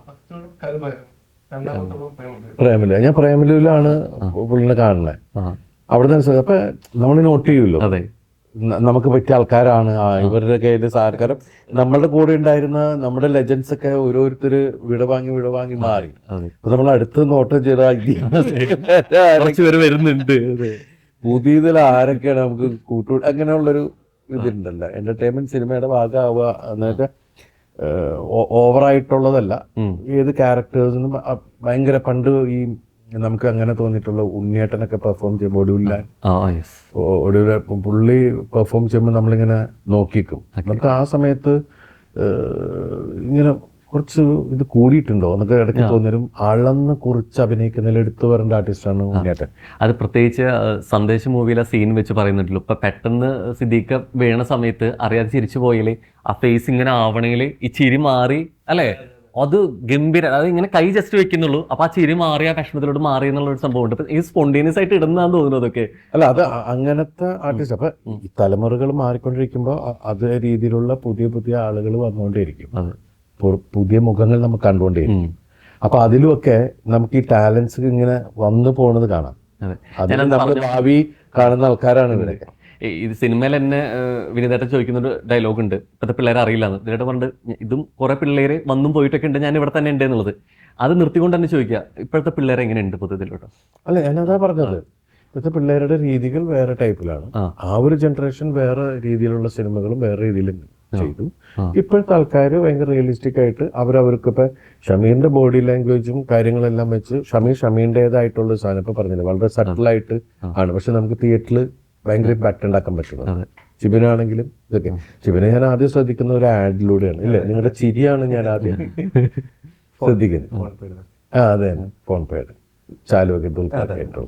പ്രേമലു. ഞാൻ പ്രേമലുവിലാണ് പുള്ളിനെ കാണുന്നത്. അവിടെ നിന്ന് അപ്പൊ നമ്മൾ നോട്ട് ചെയ്യുമല്ലോ നമുക്ക് പറ്റിയ ആൾക്കാരാണ് ഇവരുടെ കയ്യിൽ സാർക്കാരം. നമ്മളുടെ കൂടെ ഉണ്ടായിരുന്ന നമ്മുടെ ലെജൻസ് ഒക്കെ ഓരോരുത്തർ വിടവാങ്ങി മാറി. അപ്പൊ നമ്മൾ അടുത്ത് നോട്ട് വരുന്നുണ്ട്. പുതിയതിൽ ആരൊക്കെയാണ് നമുക്ക് അങ്ങനെയുള്ളൊരു ഇതുണ്ടല്ലോ. എന്റർടൈൻമെന്റ് സിനിമയുടെ ഭാഗമാവുക എന്നൊക്കെ ഓവറായിട്ടുള്ളതല്ല. ഏത് ക്യാരക്ടേഴ്സിനും ഭയങ്കര പണ്ട് ഈ നമുക്ക് അങ്ങനെ തോന്നിയിട്ടുള്ള ഉണ്ണിയേട്ടനൊക്കെ പെർഫോം ചെയ്യുമ്പോൾ ഒടുവില്ല യെസ് ഒടുവിൽ പുള്ളി പെർഫോം ചെയ്യുമ്പോൾ നമ്മളിങ്ങനെ നോക്കിക്കും. നമുക്ക് ആ സമയത്ത് ഇങ്ങനെ കുറച്ച് ഇത് കൂടിയിട്ടുണ്ടോ എന്നൊക്കെ ഇടയ്ക്ക് തോന്നിയും അളന്ന് കുറിച്ച് അഭിനയിക്കുന്നതിൽ എടുത്തു വരേണ്ട ആർട്ടിസ്റ്റാണ് ഉണ്ണിയേട്ടൻ. അത് പ്രത്യേകിച്ച് സന്ദേശം മൂവിയിലെ സീൻ വെച്ച് പറയുന്നുണ്ടല്ലോ. ഇപ്പൊ പെട്ടെന്ന് സിദ്ദീഖ് വീണ സമയത്ത് അറിയാതെ ചിരിച്ചു പോയാല് ആ ഫേസ് ഇങ്ങനെ ആവണേല് ഈ ചിരി മാറി അല്ലേ, അത് ഗംഭീര, അത് ഇങ്ങനെ കൈ ജസ്റ്റ് വെക്കുന്നുള്ളൂ, അപ്പൊ ആ ചിരി മാറി ആ വിഷമത്തിലോട്ട് മാറി എന്നുള്ള ഒരു സംഭവം ഉണ്ട്. ഈ സ്പോണ്ടേനിയസ് ആയിട്ട് ഇടുന്നതാന്ന് തോന്നുന്നു അതൊക്കെ. അല്ല അത് അങ്ങനത്തെ ആർട്ടിസ്റ്റ്. അപ്പൊ ഈ തലമുറകൾ മാറിക്കൊണ്ടിരിക്കുമ്പോൾ അതേ രീതിയിലുള്ള പുതിയ പുതിയ ആളുകൾ വന്നുകൊണ്ടേയിരിക്കും, പുതിയ മുഖങ്ങൾ നമുക്ക് കണ്ടുകൊണ്ടേയിരിക്കും. അപ്പൊ അതിലുമൊക്കെ നമുക്ക് ഈ ടാലൻസ് ഇങ്ങനെ വന്നു പോണത് കാണാം. അതിന് നമ്മൾ ഭാവി കാണുന്ന ആൾക്കാരാണ് ഇവരൊക്കെ. ഇത് സിനിമയിൽ തന്നെ വിനീതേട്ടൻ ചോദിക്കുന്നൊരു ഡയലോഗ് ഉണ്ട്, ഇപ്പോഴത്തെ പിള്ളേരെ അറിയില്ലാന്ന്. ഇതിനായിട്ട് പറഞ്ഞിട്ട് ഇതും കുറെ പിള്ളേര് വന്നും പോയിട്ടൊക്കെ ഉണ്ട്, ഞാൻ ഇവിടെ തന്നെ ഉണ്ട് എന്നുള്ളത്. അത് നിർത്തിക്കൊണ്ട് തന്നെ ചോദിക്കുക, ഇപ്പോഴത്തെ പിള്ളേരെ എങ്ങനെയുണ്ട് പൊതുവിലോട്ടോ? അല്ല, ഞാനതാ പറഞ്ഞത്, ഇപ്പോഴത്തെ പിള്ളേരുടെ രീതികൾ വേറെ ടൈപ്പിലാണ്. ആ ഒരു ജനറേഷൻ വേറെ രീതിയിലുള്ള സിനിമകളും വേറെ രീതിയിലും ചെയ്തു. ഇപ്പോഴത്തെ ആൾക്കാർ ഭയങ്കര റിയലിസ്റ്റിക് ആയിട്ട് അവരവർക്ക് ഇപ്പൊ ഷമീറിന്റെ ബോഡി ലാംഗ്വേജും കാര്യങ്ങളെല്ലാം വെച്ച് ഷമീറിൻ്റെതായിട്ടുള്ള സാധനം ഇപ്പൊ പറഞ്ഞില്ല, വളരെ സട്ടിലായിട്ട് ആണ്. പക്ഷെ നമുക്ക് തിയേറ്ററിൽ ഭയങ്കര ഇമ്പാക്ട് ഉണ്ടാക്കാൻ പറ്റുന്നത്. ഷിബിനാണെങ്കിലും ഇതൊക്കെ. ഷിബിനെ ഞാൻ ആദ്യം ശ്രദ്ധിക്കുന്ന ഒരു ആഡിലൂടെയാണ്. ഇല്ലേ, നിങ്ങളുടെ ചിരിയാണ് ഞാൻ ആദ്യം ശ്രദ്ധിക്കുന്നത്. അതെ, ഫോൺ പേയുടെ ചാലുവൊക്കെ ദുൽഖാറായിട്ടു.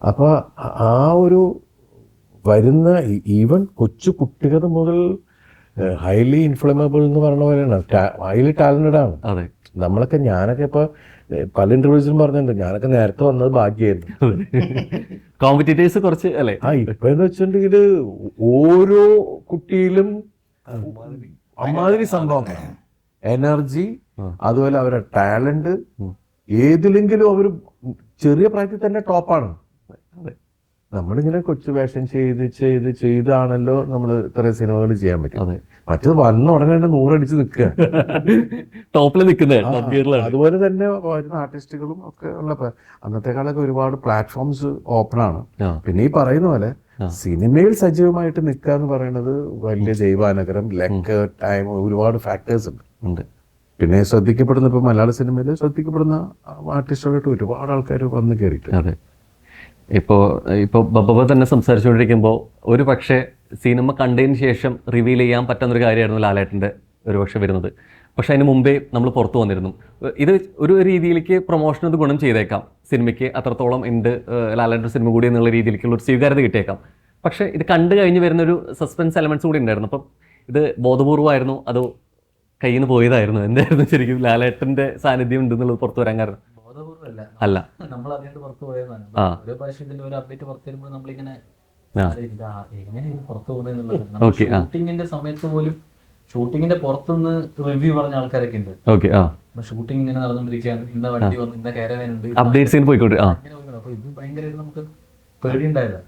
അപ്പൊ ആ ഒരു വരുന്ന ഈവൻ കൊച്ചു കുട്ടികൾ മുതൽ ഹൈലി ഇൻഫ്ലമബിൾ എന്ന് പറഞ്ഞ പോലെയാണ്, ഹൈലി ടാലന്റഡ് ആണ്. നമ്മളൊക്കെ, ഞാനൊക്കെ ഇപ്പൊ പല ഇന്റർവ്യൂസിലും പറഞ്ഞിട്ടുണ്ട്, ഞാനൊക്കെ നേരത്തെ വന്നത് ഭാഗ്യമായിരുന്നു. കോമ്പറ്റീറ്റേഴ്സ് കുറച്ച് അല്ലേ. ഇപ്പൊ എന്ന് വെച്ചിട്ടുണ്ടെങ്കിൽ ഓരോ കുട്ടിയിലും അമ്മാതിരി സംഭവമാണ്, എനർജി, അതുപോലെ അവരുടെ ടാലന്റ്, ഏതിലെങ്കിലും അവർ ചെറിയ പ്രായത്തിൽ തന്നെ ടോപ്പാണ്. നമ്മളിങ്ങനെ കൊച്ചു വേഷം ചെയ്താണല്ലോ നമ്മൾ ഇത്രയും സിനിമകൾ ചെയ്യാൻ പറ്റും. മറ്റത് വന്ന ഉടനെ തന്നെ 100 അടിച്ച് നിൽക്കുക, ടോപ്പിൽ നിൽക്കുന്നത്. അതുപോലെ തന്നെ വരുന്ന ആർട്ടിസ്റ്റുകളും ഒക്കെ ഉള്ള അന്നത്തെ കാലൊക്കെ ഒരുപാട് പ്ലാറ്റ്ഫോംസ് ഓപ്പൺ ആണ്. പിന്നെ ഈ പറയുന്ന പോലെ സിനിമയിൽ സജീവമായിട്ട് നിൽക്കുക എന്ന് പറയുന്നത് വലിയ ദൈവാനുഗ്രഹം, ലക്ക്, ടൈം, ഒരുപാട് ഫാക്ടേഴ്സ് ഉണ്ട്. പിന്നെ ശ്രദ്ധിക്കപ്പെടുന്ന ഇപ്പൊ മലയാള സിനിമയിൽ ശ്രദ്ധിക്കപ്പെടുന്ന ആർട്ടിസ്റ്റുകളായിട്ട് ഒരുപാട് ആൾക്കാർ വന്ന് കയറിയിട്ടുണ്ട്. ഇപ്പോൾ ബബ്ബ തന്നെ സംസാരിച്ചുകൊണ്ടിരിക്കുമ്പോൾ ഒരു പക്ഷേ സിനിമ കണ്ടതിന് ശേഷം റിവീൽ ചെയ്യാൻ പറ്റുന്നൊരു കാര്യമായിരുന്നു ലാലേട്ടൻ്റെ ഒരു പക്ഷേ വരുന്നത്. പക്ഷെ അതിന് മുമ്പേ നമ്മൾ പുറത്തു വന്നിരുന്നു. ഇത് ഒരു രീതിയിലേക്ക് പ്രൊമോഷൻ അത് ഗുണം ചെയ്തേക്കാം, സിനിമയ്ക്ക് അത്രത്തോളം ഉണ്ട് ലാലേട്ടൻ്റെ സിനിമ കൂടി എന്നുള്ള രീതിയിലേക്കുള്ള ഒരു സ്വീകാര്യത കിട്ടിയേക്കാം. പക്ഷേ ഇത് കണ്ടു കഴിഞ്ഞ് വരുന്നൊരു സസ്പെൻസ് എലമെൻറ്റ്സ് കൂടി ഉണ്ടായിരുന്നു. അപ്പം ഇത് ബോധപൂർവമായിരുന്നു അതോ കയ്യിൽ നിന്ന് പോയതായിരുന്നു, എന്തായിരുന്നു ശരിക്കും ലാലേട്ടൻ്റെ സാന്നിധ്യം ഉണ്ടെന്നുള്ളത് പുറത്തു വരാൻ കാരണം? അല്ല, നമ്മൾ അറിയാണ്ട് പുറത്തു പോയതാണ്. ഓരോ പ്രാവശ്യം ഇതിന്റെ ഒരു അപ്ഡേറ്റ് പുറത്തു വരുമ്പോൾ നമ്മളിങ്ങനെ എങ്ങനെ പുറത്തു പോകുന്നത്. ഷൂട്ടിങ്ങിന്റെ സമയത്ത് പോലും ഷൂട്ടിങ്ങിന്റെ പുറത്തുനിന്ന് റിവ്യൂ പറഞ്ഞ ആൾക്കാരൊക്കെ ഉണ്ട്. ഷൂട്ടിംഗ് ഇങ്ങനെ നടന്നുകൊണ്ടിരിക്കുകയാണ്, ഇന്ന വണ്ടി വന്നു, ഇന്ന കാരവാൻ ഉണ്ട്, അപ്ഡേറ്റ്സ് പോയിക്കോട്ടെ. അപ്പൊ ഇത് ഭയങ്കരമായിട്ട് നമുക്ക് പേടിയുണ്ടായത്.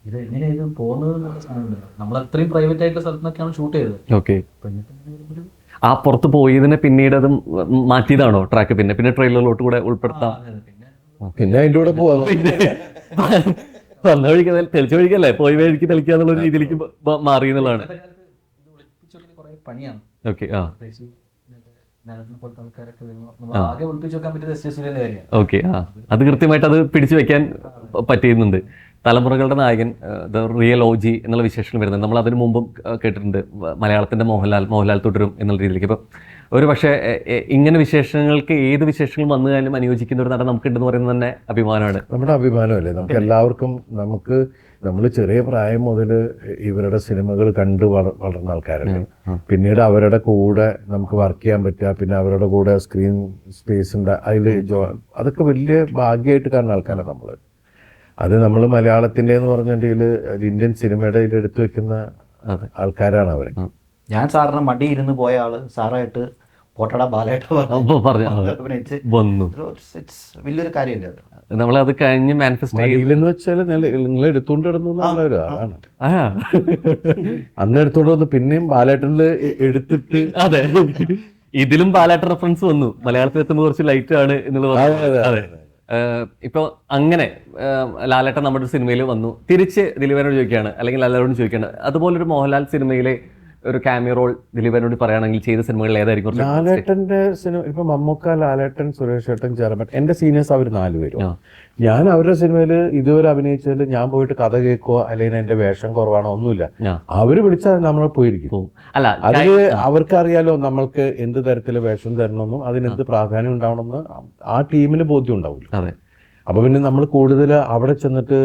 ഇത് എങ്ങനെയാ ഇത് പോകുന്നത് എന്നുള്ള സാധനം. നമ്മൾ അത്രയും പ്രൈവറ്റ് ആയിട്ടുള്ള സ്ഥലത്തൊക്കെയാണ് ഷൂട്ട് ചെയ്തത്. ആ പുറത്ത് പോയതിനെ പിന്നീട് അത് മാറ്റിയതാണോ ട്രാക്ക്? പിന്നെ ട്രെയിലറിലോട്ട് കൂടെ ഉൾപ്പെടുത്താം, പിന്നെ അതിൻ്റെ കൂടെ പോവാം. വന്ന വഴിക്ക് തെളിച്ച വഴിക്കല്ലേ പോയി വഴിക്ക് തെളിക്കുക എന്നുള്ള രീതിയിലേക്ക് മാറി എന്നുള്ളതാണ്. അത് കൃത്യമായിട്ട് അത് പിടിച്ചു വെക്കാൻ പറ്റിയിരുന്നുണ്ട്. തലമുറകളുടെ നായകൻ, ദ റിയൽ OG എന്നുള്ള വിശേഷണം വരുന്നത് നമ്മൾ അതിനു മുമ്പും കേട്ടിട്ടുണ്ട്. മലയാളത്തിന്റെ മോഹൻലാൽ തുടരും എന്നുള്ള രീതിയിലേക്ക്. ഇപ്പം ഒരു പക്ഷേ ഇങ്ങനെ വിശേഷങ്ങൾക്ക് ഏത് വിശേഷങ്ങളും വന്നു കഴിഞ്ഞാലും അനുയോജിക്കുന്ന ഒരു നടൻ നമുക്കുണ്ടെന്ന് പറയുന്നത് തന്നെ അഭിമാനമാണ്. നമ്മുടെ അഭിമാനമല്ലേ. നമുക്ക് എല്ലാവർക്കും, നമ്മൾ ചെറിയ പ്രായം മുതൽ ഇവരുടെ സിനിമകൾ കണ്ട് വളർന്ന ആൾക്കാരല്ലേ. പിന്നീട് അവരുടെ കൂടെ നമുക്ക് വർക്ക് ചെയ്യാൻ പറ്റുക, പിന്നെ അവരുടെ കൂടെ സ്ക്രീൻ സ്പേസ് ഉണ്ട്, അതിൽ അതൊക്കെ വലിയ ഭാഗ്യമായിട്ട് കാണുന്ന ആൾക്കാരാണ് നമ്മൾ. അത് നമ്മൾ മലയാളത്തിന്റെ എന്ന് പറഞ്ഞിട്ടുണ്ടെങ്കിൽ ഇന്ത്യൻ സിനിമയുടെ ഇതിൽ എടുത്തു വെക്കുന്ന ആൾക്കാരാണ് അവർ. ഞാൻ സാറിന് മടി ഇരുന്ന് പോയ ആള് സാറായിട്ട് പോട്ടട ബാലായിട്ട് വലിയൊൊരു കാര്യമല്ലേ അത്. നമ്മളത് കഴിഞ്ഞ് മാനിഫെസ്റ്റോന്ന് വെച്ചാൽ നിങ്ങൾ എടുത്തോണ്ട് കിടന്നു ആളാണ്. അന്ന് എടുത്തോണ്ട് വന്ന് പിന്നെയും ബാലേട്ടനിൽ എടുത്തിട്ട്. അതെ, ഇതിലും ബാലേട്ടൻ റെഫറൻസ് വന്നു. മലയാളത്തിൽ എത്തുമ്പോൾ കുറച്ച് ലൈറ്റ് ആണ് എന്നുള്ളത്. അതെ, ഇപ്പോൾ അങ്ങനെ ലാലേട്ടൻ നമ്മുടെ ഒരു സിനിമയിൽ വന്നു, തിരിച്ച് ദിലീപനോട് ചോദിക്കുകയാണ് അല്ലെങ്കിൽ ലാലേട്ടനോട് ചോദിക്കുകയാണ്, അതുപോലൊരു മോഹൻലാൽ സിനിമയിലെ ഒരു ക്യാമിയോ റോൾ ദിലീപനോട് പറയുകയാണെങ്കിൽ ചെയ്ത സിനിമകളിൽ ഏതായിരിക്കും കുറച്ച് ലാലേട്ടന്റെ സിനിമ ഇപ്പൊ മമ്മൂക്ക, ലാലേട്ടൻ, സുരേഷ് ഏട്ടൻ, ചേർമൻ, എന്റെ സീനിയേഴ്സ് അവർ 4 പേരും. ഞാൻ അവരുടെ സിനിമയിൽ ഇതുവരെ അഭിനയിച്ചതിൽ ഞാൻ പോയിട്ട് കഥ കേൾക്കുക അല്ലെങ്കിൽ എന്റെ വേഷം കുറവാണോ ഒന്നുമില്ല. അവര് വിളിച്ചാൽ നമ്മൾ പോയിരിക്കും. അല്ല അതില് അവർക്കറിയാലോ നമ്മൾക്ക് എന്ത് തരത്തില് വേഷം തരണമെന്നും അതിനെന്ത് പ്രാധാന്യം ഉണ്ടാവണമെന്ന് ആ ടീമിന് ബോധ്യം ഉണ്ടാവില്ല. അതെ. അപ്പൊ പിന്നെ നമ്മൾ കൂടുതൽ അവിടെ ചെന്നിട്ട്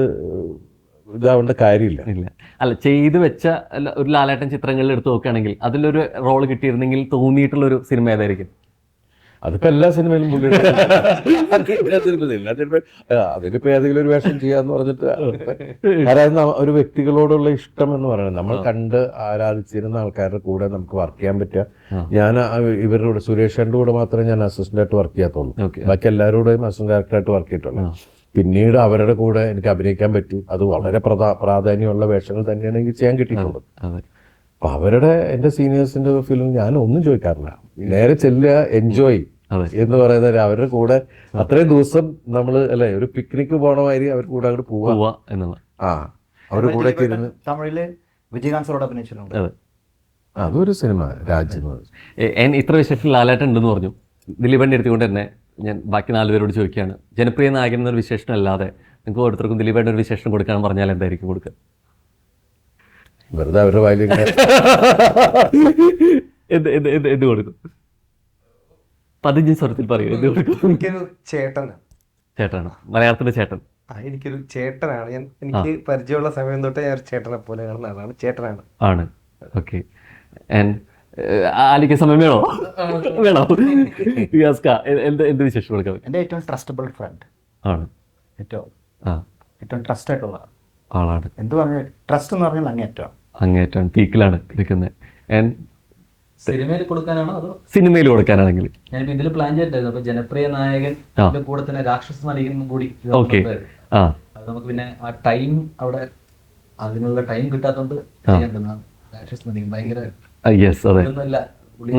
ഇതാവേണ്ട കാര്യമില്ല. ഇല്ല. അല്ല, ചെയ്തു വെച്ച ഒരു ലാലേട്ടൻ ചിത്രങ്ങളിൽ എടുത്ത് നോക്കുകയാണെങ്കിൽ അതിലൊരു റോൾ കിട്ടിയിരുന്നെങ്കിൽ തോന്നിയിട്ടുള്ള ഒരു സിനിമ ഏതായിരിക്കും? അതിപ്പോ എല്ലാ സിനിമയിലും അതിലിപ്പോ ഏതെങ്കിലും ഒരു വേഷം ചെയ്യാന്ന് പറഞ്ഞിട്ട് അതായത് ഒരു വ്യക്തികളോടുള്ള ഇഷ്ടം എന്ന് പറയുന്നത് നമ്മൾ കണ്ട് ആരാധിച്ചിരുന്ന ആൾക്കാരുടെ കൂടെ നമുക്ക് വർക്ക് ചെയ്യാൻ പറ്റുക. ഞാൻ ഇവരുടെ കൂടെ സുരേഷിന്റെ കൂടെ മാത്രമേ ഞാൻ അസിസ്റ്റന്റ് ആയിട്ട് വർക്ക് ചെയ്യാത്തുള്ളൂ. ബാക്കി എല്ലാവരോടും അസിസ്റ്റന്റ് ഡയറക്ടറായിട്ട് വർക്ക് ചെയ്തിട്ടുള്ളൂ. പിന്നീട് അവരുടെ കൂടെ എനിക്ക് അഭിനയിക്കാൻ പറ്റി. അത് വളരെ പ്രാധാന്യമുള്ള വേഷങ്ങൾ തന്നെയാണ് എനിക്ക് ചെയ്യാൻ കിട്ടിയിട്ടുള്ളത്. അപ്പൊ അവരുടെ എന്റെ സീനിയേഴ്സിന്റെ ഫിലിം ഞാൻ ഒന്നും ചോദിക്കാറില്ല. നേരെ ചെല്ലുക, എൻജോയ് എന്ന് പറയുന്നത് അവരുടെ കൂടെ അത്രയും ദിവസം നമ്മൾ അല്ലെ ഒരു പിക്നിക്ക് പോണമാതിരി അവരുടെ കൂടെ അങ്ങോട്ട് പോവാ എന്നുള്ള അവരുടെ കൂടെ ഇരുന്ന്. തമിഴില് വിജയകാന്ത് സാറോട് അഭിനയിച്ചിട്ടുണ്ട്. അതൊരു സിനിമ രാജ്യം. ഇത്ര വിശേഷം ലാലേട്ടൻ ഉണ്ടെന്ന് പറഞ്ഞു. ദിലീപന്റെ എടുത്തുകൊണ്ട് തന്നെ ഞാൻ ബാക്കി 4 പേരോട് ചോദിക്കുകയാണ്, ജനപ്രിയ നായകൻ എന്നൊരു വിശേഷണം അല്ലാതെ നിങ്ങൾക്ക് ഓരോരുത്തർക്കും ദിലീപേട്ട ഒരു വിശേഷണം കൊടുക്കാൻ പറഞ്ഞാൽ എന്തായിരിക്കും കൊടുക്കുക? വെറുതെ അവരുടെ വായിൽ എന്ത് കൊടുക്കും? 15 സ്വരത്തിൽ പറയൂ. എന്ത് കൊടുക്കും? എനിക്കൊരു ചേട്ടനാണ്. ചേട്ടനാണ്, മലയാളത്തിന്റെ ചേട്ടൻ. എനിക്കൊരു ചേട്ടനാണ്. എനിക്ക് പരിചയമുള്ള സമയം തൊട്ടേ ഞാൻ ഒരു ചേട്ടനെ പോലെ കാണുന്ന ആളാണ്. ചേട്ടനാണ്. ആണ്. ഓക്കെ. ആലിക്ക് സമയം വേണോ? വേണോ? എന്ത് വിശേഷം കൊടുക്കാം? എൻ്റെ ഏറ്റവും ട്രസ്റ്റബിൾ ഫ്രണ്ട് ആണ്. ഏറ്റവും ട്രസ്റ്റ് ആയിട്ടുള്ള ആളാണ്. എന്ത് പറഞ്ഞ ട്രസ്റ്റ് എന്ന് പറഞ്ഞാൽ അങ്ങേറ്റം പീക്കിലാണ് നിൽക്കുന്നത്. സിനിമയിൽ കൊടുക്കാനാണോ അതോ സിനിമയിൽ കൊടുക്കാനാണെങ്കിൽ? ഞാനിപ്പോ ഇതിൽ പ്ലാൻ ചെയ്തിട്ടായിരുന്നു. അപ്പൊ ജനപ്രിയ നായകൻ കൂടെ തന്നെ രാക്ഷസ നടികനും കൂടി. ഓക്കെ. അത് നമുക്ക് പിന്നെ ആ ടൈം അവിടെ അതിനുള്ള ടൈം കിട്ടാത്തോണ്ട് രാക്ഷസ നടികൻ ഭയങ്കര യെസ്. അതെ,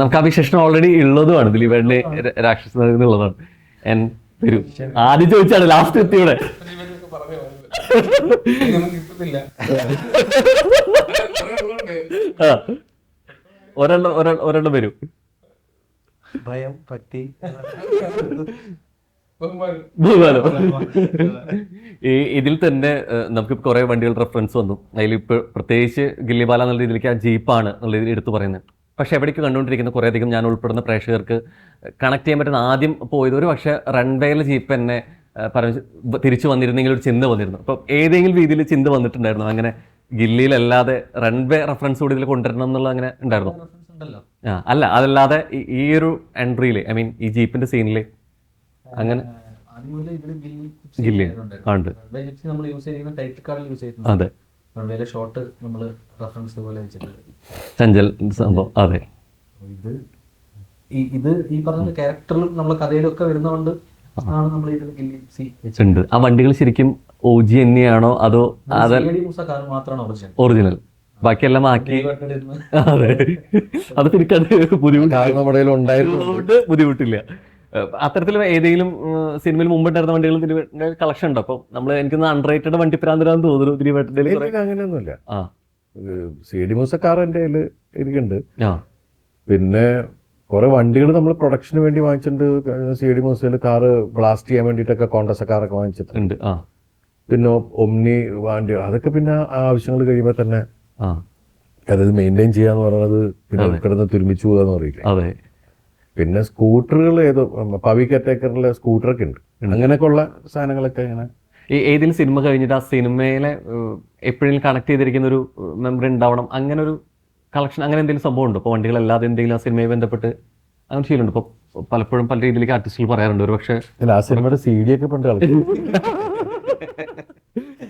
നമുക്ക് ആ വിശേഷം ഓൾറെഡി ഉള്ളതുമാണ്. ദിലീപേട്ടന് രാക്ഷസ എന്നുള്ളതാണ്. വരൂ, ആദ്യം ചോദിച്ചാണ് ലാസ്റ്റ് എത്തിയുടെ. ഒരെണ്ണം വരൂ. ഭയം, ഭക്തി, ഇതിൽ തന്നെ നമുക്ക് കുറെ വണ്ടികൾ റെഫറൻസ് വന്നു. അതിലിപ്പോൾ പ്രത്യേകിച്ച് ഗില്ലിബാല എന്നുള്ള രീതിയിലേക്ക് ആ ജീപ്പാണ് എന്നുള്ള രീതിയിൽ എടുത്തു പറയുന്നത്. പക്ഷെ എവിടേക്ക് കണ്ടുകൊണ്ടിരിക്കുന്ന കുറേയധികം ഞാൻ ഉൾപ്പെടുന്ന പ്രേക്ഷകർക്ക് കണക്ട് ചെയ്യാൻ പറ്റുന്ന ആദ്യം പോയത് ഒരു പക്ഷേ റൺവേയിലെ ജീപ്പ് തന്നെ തിരിച്ചു വന്നിരുന്നെങ്കിൽ ഒരു ചിന്ത വന്നിരുന്നു. അപ്പം ഏതെങ്കിലും രീതിയിൽ ചിന്ത വന്നിട്ടുണ്ടായിരുന്നു അങ്ങനെ ഗില്ലിയിലല്ലാതെ റൺവേ റെഫറൻസ് കൂടി ഇതിൽ കൊണ്ടുവരണം എന്നുള്ള അങ്ങനെ ഉണ്ടായിരുന്നു? അല്ല, അതല്ലാതെ ഈ ഒരു എൻട്രിയിൽ ഐ മീൻ ഈ ജീപ്പിന്റെ സീനിൽ അങ്ങനെ ഗില്ലി ഉണ്ട്. നമ്മൾ യൂസ് ചെയ്യുന്ന ടൈറ്റിൽ കാർഡിൽ യൂസ് ചെയ്യുന്നത്. അതെ, റൺവേയിലെ ഷോട്ട് നമ്മൾ റെഫറൻസ് പോലെ വെച്ചിട്ടുണ്ട്. ചഞ്ചൽ സംഭവം. അതെ, ഇത് ഈ പറഞ്ഞ ക്യാരക്ടറിലും നമ്മളെ കഥയിലൊക്കെ വരുന്നതുകൊണ്ട് ആണ് നമ്മൾ ഇതിൽ ഗില്ലി സി ഉണ്ട്. ആ വണ്ടികൾ ശരിക്കും OG തന്നെയാണോ അതോ മാത്രമാണ് ഒറിജിനൽ? ബാക്കിയെല്ലാം ആക്കി. അതെ, അത് തിരിക്കാൻ ബുദ്ധിമുട്ട് ബുദ്ധിമുട്ടില്ല. അത്തരത്തിൽ ഏതെങ്കിലും സിനിമയിൽ മുമ്പുണ്ടായിരുന്ന വണ്ടികൾ ദിലീപേട്ടന്റെ കളക്ഷൻ ഉണ്ടോ? അപ്പൊ നമ്മൾ എനിക്കൊന്ന് അൺറേറ്റഡ് വണ്ടി പ്രാന്തരാന്ന് തോന്നുന്നു ദിലീപേട്ടന്റെ. അങ്ങനെയൊന്നുമില്ല. CD മൂസ കാർ എൻ്റെ കയ്യിൽ ഇരിക്കുന്നുണ്ട്. പിന്നെ കുറെ വണ്ടികൾ നമ്മൾ പ്രൊഡക്ഷന് വേണ്ടി വാങ്ങിച്ചിട്ടുണ്ട്. CD മൂസയിൽ കാറ് ബ്ലാസ്റ്റ് ചെയ്യാൻ വേണ്ടിയിട്ടൊക്കെ കോൺഗ്രസ് കാറൊക്കെ വാങ്ങിച്ചിട്ടുണ്ട്. പിന്നെ ഒമ്നി വണ്ടി അതൊക്കെ പിന്നെ ആവശ്യങ്ങൾ കഴിയുമ്പോൾ തന്നെ അതായത് മെയിൻറ്റെയിൻ ചെയ്യാന്ന് പറയുന്നത് പിന്നെ കിടന്ന് തുരുമിച്ചു പോകാന്ന് പറയില്ലേ. അതെ. പിന്നെ സ്കൂട്ടറുകൾ ഏതോ പവി കറ്റേക്കറിലെ സ്കൂട്ടറൊക്കെ ഉണ്ട്. അങ്ങനെയൊക്കെ ഉള്ള സാധനങ്ങളൊക്കെ ഇങ്ങനെ ഏതെങ്കിലും സിനിമ കഴിഞ്ഞിട്ട് ആ സിനിമയിലെ എപ്പോഴെങ്കിലും കണക്ട് ചെയ്തിരിക്കുന്ന ഒരു മെമ്മറി ഉണ്ടാവണം, അങ്ങനെ ഒരു കളക്ഷൻ അങ്ങനെ എന്തെങ്കിലും സംഭവം ഉണ്ടോ? ഇപ്പോൾ വണ്ടികളല്ലാതെ എന്തെങ്കിലും ആ സിനിമയെ ബന്ധപ്പെട്ട് അങ്ങനെ ശീലമുണ്ട്? ഇപ്പോൾ പലപ്പോഴും പല രീതിയിലേക്ക് ആർട്ടിസ്റ്റുകൾ പറയാറുണ്ട് ഒരു പക്ഷേ ആ സിനിമയുടെ CD ഒക്കെ പണ്ട് കളിക്കും.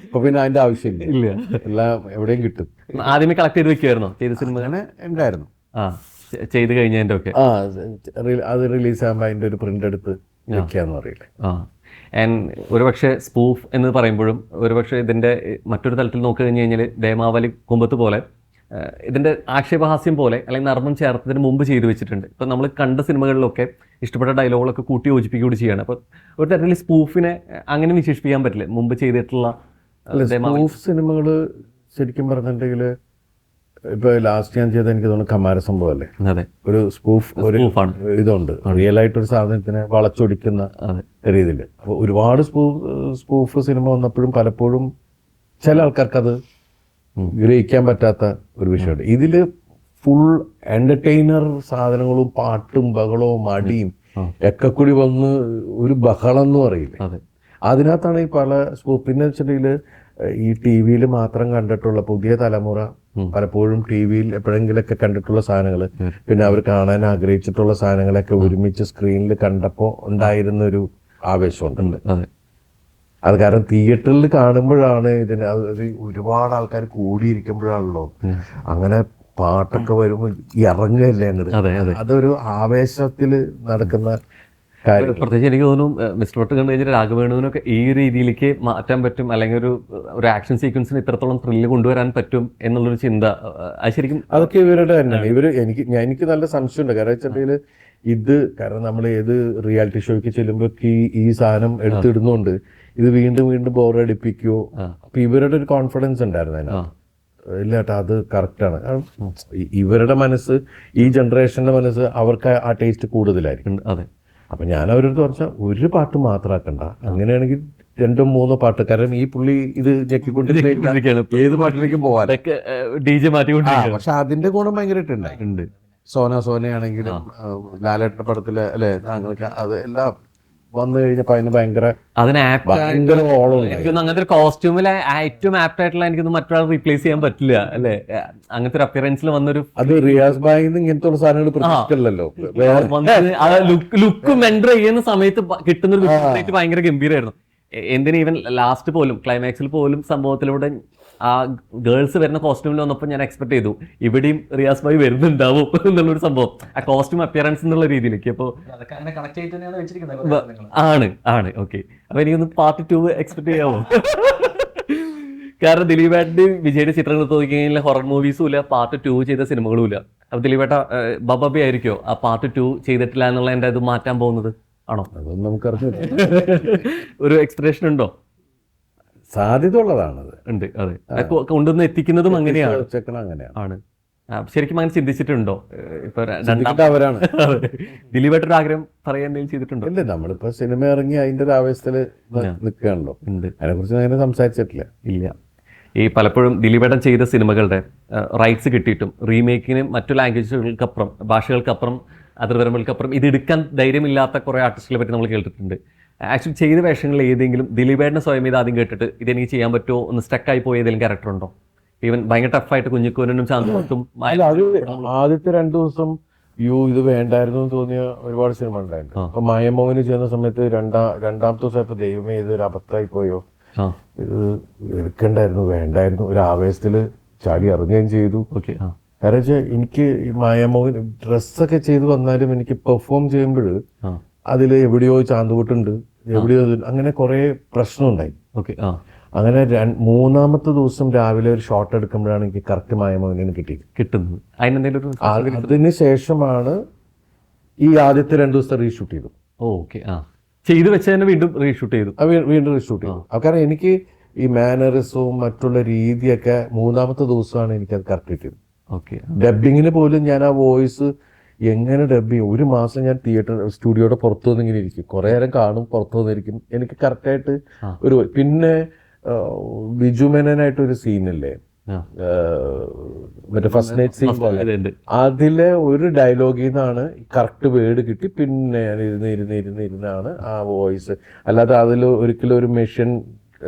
അപ്പൊ പിന്നെ അതിന്റെ ആവശ്യമില്ല. ഇല്ല, എല്ലാം എവിടെയും കിട്ടും. ആദ്യമേ കളക്ട് ചെയ്ത് വെക്കുമായിരുന്നോ ചെയ്ത സിനിമ? അങ്ങനെ ഉണ്ടായിരുന്നു. ചെയ്ത് കഴിഞ്ഞതിന്റെ ഒക്കെ അത് റിലീസ് ആകുമ്പോൾ അതിന്റെ ഒരു പ്രിന്റ് എടുത്ത് വെക്കാന്ന് പറയില്ലേ. ഒരുപക്ഷെ സ്പൂഫ് എന്ന് പറയുമ്പോഴും ഒരുപക്ഷെ ഇതിന്റെ മറ്റൊരു തലത്തിൽ നോക്കി കഴിഞ്ഞു കഴിഞ്ഞാൽ ദേമാവലി കുമ്പത്ത് പോലെ ഇതിന്റെ ആക്ഷേപഹാസ്യം പോലെ അല്ലെങ്കിൽ നർമ്മം ചേർത്തതിന് മുമ്പ് ചെയ്തു വെച്ചിട്ടുണ്ട്. ഇപ്പം നമ്മൾ കണ്ട സിനിമകളിലൊക്കെ ഇഷ്ടപ്പെട്ട ഡയലോഗുകളൊക്കെ കൂട്ടി യോജിപ്പിക്കുകയും ചെയ്യാണ്. അപ്പോൾ ഒരു തരത്തിൽ സ്പൂഫിനെ അങ്ങനെ വിശേഷിപ്പിക്കാൻ പറ്റില്ല മുമ്പ് ചെയ്തിട്ടുള്ള സ്പൂഫ് സിനിമകൾ. ശരിക്കും പറഞ്ഞിട്ടുണ്ടെങ്കിൽ ഇപ്പൊ ലാസ്റ്റ് ഞാൻ ചെയ്ത എനിക്ക് തോന്നുന്നു കമാര സംഭവം അല്ലേ, അതെ, ഒരു സ്പൂഫ് ഒരു സ്പൂഫാണ്. ഇതുണ്ട് റിയൽ ആയിട്ടൊരു സാധനത്തിനെ വളച്ചൊടിക്കുന്ന രീതിയിൽ. അപ്പോൾ ഒരുപാട് സ്പൂഫ് സിനിമ വന്നപ്പോഴും പലപ്പോഴും ചില ആൾക്കാർക്ക് അത് ഗ്രഹിക്കാൻ പറ്റാത്ത ഒരു വിഷയമുണ്ട്. ഇതില് ഫുൾ എന്റർടൈനർ സാധനങ്ങളും പാട്ടും ബഹളവും അടിയും ഒക്കെ കൂടി വന്ന് ഒരു ബഹളം എന്ന് പറയില്ലേ, അതിനകത്താണ് ഈ പല പിന്നെ വെച്ചിട്ടുണ്ടെങ്കിൽ ഈ ടി വിയിൽ മാത്രം കണ്ടിട്ടുള്ള പുതിയ തലമുറ പലപ്പോഴും ടി വിയിൽ എപ്പോഴെങ്കിലൊക്കെ കണ്ടിട്ടുള്ള സാധനങ്ങൾ, പിന്നെ അവർ കാണാൻ ആഗ്രഹിച്ചിട്ടുള്ള സാധനങ്ങളൊക്കെ ഒരുമിച്ച് സ്ക്രീനിൽ കണ്ടപ്പോൾ ഉണ്ടായിരുന്ന ഒരു ആവേശമുണ്ട്. അത് കാരണം തിയേറ്ററിൽ കാണുമ്പോഴാണ് ഇതിന് ഒരുപാട് ആൾക്കാർ കൂടിയിരിക്കുമ്പോഴാണല്ലോ അങ്ങനെ പാട്ടൊക്കെ വരുമ്പോൾ ഇറങ്ങുകയല്ലേ അങ്ങോട്ട്, അതൊരു ആവേശത്തിൽ നടക്കുന്ന കാര്യം. പ്രത്യേകിച്ച് എനിക്ക് തോന്നുന്നു മിസ്റ്റർ ഭട്ട് കണ്ടു കഴിഞ്ഞാൽ രാഘവേണുവിനൊക്കെ ഈ രീതിയിലേക്ക് മാറ്റാൻ പറ്റും, അല്ലെങ്കിൽ ഒരു ആക്ഷൻ സീക്വൻസിന് ഇത്രത്തോളം ത്രില്ല് കൊണ്ടുവരാൻ പറ്റും എന്നുള്ളൊരു ചിന്ത അത് ശരിക്കും അതൊക്കെ ഇവരുടെ തന്നെയാണ്. എനിക്ക് നല്ല സംശയമുണ്ട്. കാരണം വെച്ചിട്ടുണ്ടെങ്കിൽ കാരണം നമ്മൾ ഏത് റിയാലിറ്റി ഷോയ്ക്ക് ചെല്ലുമ്പോൾ ഈ സാധനം എടുത്തിടുന്നുണ്ട് ഇത് വീണ്ടും വീണ്ടും ബോറടിപ്പിക്കുവോ, അപ്പൊ ഇവരുടെ ഒരു കോൺഫിഡൻസ് ഉണ്ടായിരുന്നു അതിനകത്ത്. ഇല്ല കേട്ടോ, അത് കറക്റ്റാണ്. കാരണം ഇവരുടെ മനസ്സ്, ഈ ജനറേഷന്റെ മനസ്സ് അവർക്ക് ആ ടേസ്റ്റ് കൂടുതലായിരിക്കും. അതെ. അപ്പൊ ഞാൻ അവരോട് പറഞ്ഞാൽ ഒരു പാട്ട് മാത്രമാക്കണ്ട, അങ്ങനെയാണെങ്കിൽ 2-3 പാട്ട്. കാരണം ഈ പുള്ളി ഇത് ഞെക്കിക്കൊണ്ടിരിക്കുകയാണ്, ഏത് പാട്ടിലേക്കും പോവാൻ DJ മാറ്റിക്കൊണ്ടിരിക്കുകയാണ്. പക്ഷെ അതിന്റെ ഗുണം ഭയങ്കരമായിട്ടുണ്ട്. സോനയാണെങ്കിലും ലാലേട്ടന്റെ പടത്തിലെ അല്ലെ താങ്കൾക്ക് അത് എല്ലാം വന്നു കഴിഞ്ഞപ്പോ അതിന് ഭയങ്കര ഓളം. എനിക്കൊന്നും അങ്ങനത്തെ ഒരു കോസ്റ്റ്യൂമിൽ ഏറ്റവും ആപ്റ്റ് ആയിട്ടുള്ള എനിക്കൊന്നും മറ്റൊരാൾ റീപ്ലേസ് ചെയ്യാൻ പറ്റില്ല അല്ലെ, അങ്ങനത്തെ ഒരു അപ്പിയറൻസിൽ വന്നൊരു അത് റിയാസ് ഭായിന്ന് ഇങ്ങനത്തെ ഉള്ള സാധനങ്ങൾ പ്രതീക്ഷിക്കല്ലോ. ലുക്കും എൻ്റർ ചെയ്യുന്ന സമയത്ത് കിട്ടുന്ന ഒരു ഭയങ്കര ഗംഭീരമായിരുന്നു. എന്തിനും ഈവൻ ലാസ്റ്റ് പോലും ക്ലൈമാക്സിൽ പോലും സംഭവത്തിലൂടെ ആ ഗേൾസ് വരുന്ന കോസ്റ്റ്യൂമിൽ വന്നപ്പോൾ ഞാൻ എക്സ്പെക്ട് ചെയ്തു ഇവിടെയും റിയാസ് ഭായി വരുന്നുണ്ടാവും എന്നുള്ളൊരു സംഭവം, ആ കോസ്റ്റ്യൂം അപ്പിയറൻസ് എന്നുള്ള രീതിയിലേക്ക്. അപ്പോൾ ആണ് ഓക്കെ. അപ്പൊ എനിക്കൊന്ന് പാർട്ട് 2 എക്സ്പെക്ട് ചെയ്യാമോ? കാരണം ദിലീപേട്ടന്റെ വിജയുടെ ചിത്രങ്ങൾ നോക്കിക്കഴിഞ്ഞാൽ ഹൊറർ മൂവീസും ഇല്ല, പാർട്ട് 2 ചെയ്ത സിനിമകളും ഇല്ല. അപ്പൊ ദിലീപേട്ട ബബബി ആയിരിക്കോ ആ പാർട്ട് 2 ചെയ്തിട്ടില്ല എന്നുള്ള എൻ്റെ ഇത് മാറ്റാൻ പോകുന്നത് ആണോ? അതൊന്നും നമുക്കറിഞ്ഞില്ല. ഒരു എക്സ്പ്രഷൻ ഉണ്ടോ? സാധ്യത ഉള്ളതാണത്. ഉണ്ട്. അതെ, കൊണ്ടുവന്ന് എത്തിക്കുന്നതും അങ്ങനെയാണ്. ആണ് ശരിക്കും അങ്ങനെ ചിന്തിച്ചിട്ടുണ്ടോ? ഇപ്പൊ അവരാണ് ദിലീപേട്ടൊരു ആഗ്രഹം പറയാൻ എന്തെങ്കിലും ചെയ്തിട്ടുണ്ടോ? ഇല്ല, നമ്മളിപ്പോ സിനിമ ഇറങ്ങി അതിന്റെ ഒരു ആവേശത്തില് നിൽക്കുകയാണല്ലോ. അതിനെ കുറിച്ച് അങ്ങനെ സംസാരിച്ചിട്ടില്ല. ഇല്ല. ഈ പലപ്പോഴും ദിലീപേട്ടൻ ചെയ്ത സിനിമകളുടെ റൈറ്റ്സ് കിട്ടിയിട്ടും റീമേക്കിന് മറ്റു ലാംഗ്വേജുകൾക്കപ്പുറം, ഭാഷകൾക്കപ്പുറം, അതിർവരമ്പുകൾക്കപ്പുറം ഇത് എടുക്കാൻ ധൈര്യമില്ലാത്ത കുറേ ആർട്ടിസ്റ്റുകളെ പറ്റി നമ്മൾ കേട്ടിട്ടുണ്ട്. ആക്ച്വലി ചെയ്ത വേഷങ്ങളിൽ ഏതെങ്കിലും ദിലീപേട്ടനെ സ്വയം ഇത് ആദ്യം കേട്ടിട്ട് ഇതെനിക്ക് ചെയ്യാൻ പറ്റുമോ ഒന്ന് സ്റ്റക്കായി പോയ ഏതെങ്കിലും ക്യാരക്ടർ ഉണ്ടോ? ഈവൻ ഭയങ്കര ടഫായിട്ട് കുഞ്ഞിക്കോനും ചാന്തോട്ടും. ആദ്യത്തെ 2 ദിവസം ഇത് വേണ്ടായിരുന്നു എന്ന് തോന്നിയ ഒരുപാട് സിനിമ ഉണ്ടായിരുന്നു. അപ്പൊ മായമോഹന് ചെയ്യുന്ന സമയത്ത് രണ്ടാമത്തെ ദിവസം ഇപ്പൊ ദൈവമേ ഇതൊരു അബദ്ധമായി പോയോ, ഇത് എടുക്കണ്ടായിരുന്നു, വേണ്ടായിരുന്നു, ഒരു ആവേശത്തില് ചാടി ഇറങ്ങുകയും ചെയ്തു. കാരണം വെച്ചാൽ എനിക്ക് മായമോഹൻ ഡ്രസ്സൊക്കെ ചെയ്ത് വന്നാലും എനിക്ക് പെർഫോം ചെയ്യുമ്പോൾ അതിൽ എവിടെയോ ചാന്തുകൂട്ടുണ്ട്, എവിടെയോ അങ്ങനെ കുറെ പ്രശ്നം ഉണ്ടായി. അങ്ങനെ 3-ാമത്തെ ദിവസം രാവിലെ ഒരു ഷോട്ട് എടുക്കുമ്പോഴാണ് എനിക്ക് കറക്റ്റ് മായമോഹനെ കിട്ടുന്നത്. അതിന് ശേഷമാണ് ഈ ആദ്യത്തെ 2 ദിവസത്തെ റീഷൂട്ട് ചെയ്തു. ചെയ്ത് വെച്ചതിനെ വീണ്ടും റീഷൂട്ട് ചെയ്തു. കാരണം എനിക്ക് ഈ മാനറിസവും മറ്റുള്ള രീതിയൊക്കെ 3-ാമത്തെ ദിവസമാണ് എനിക്കത് കറക്റ്റ് കിട്ടിയത്. ഡബിങ്ങിന് പോലും ഞാൻ ആ വോയിസ് എങ്ങനെ ഡബ് ചെയ്യും, 1 മാസം ഞാൻ സ്റ്റുഡിയോയുടെ പുറത്തു വന്നിങ്ങനെ ഇരിക്കും, കുറെ നേരം കാണും, പുറത്തു വന്നിരിക്കും, എനിക്ക് കറക്റ്റായിട്ട് ഒരു. പിന്നെ ബിജു മേനനായിട്ടൊരു സീനില്ലേ, മറ്റേ ഫസ്റ്റ് നൈറ്റ് സീൻ പോലെ, അതിലെ ഒരു ഡയലോഗിൽ നിന്നാണ് കറക്റ്റ് വേർഡ് കിട്ടി. പിന്നെ ഞാൻ ഇരുന്നാണ് ആ വോയിസ്. അല്ലാതെ അതിൽ ഒരിക്കലും ഒരു മെഷീൻ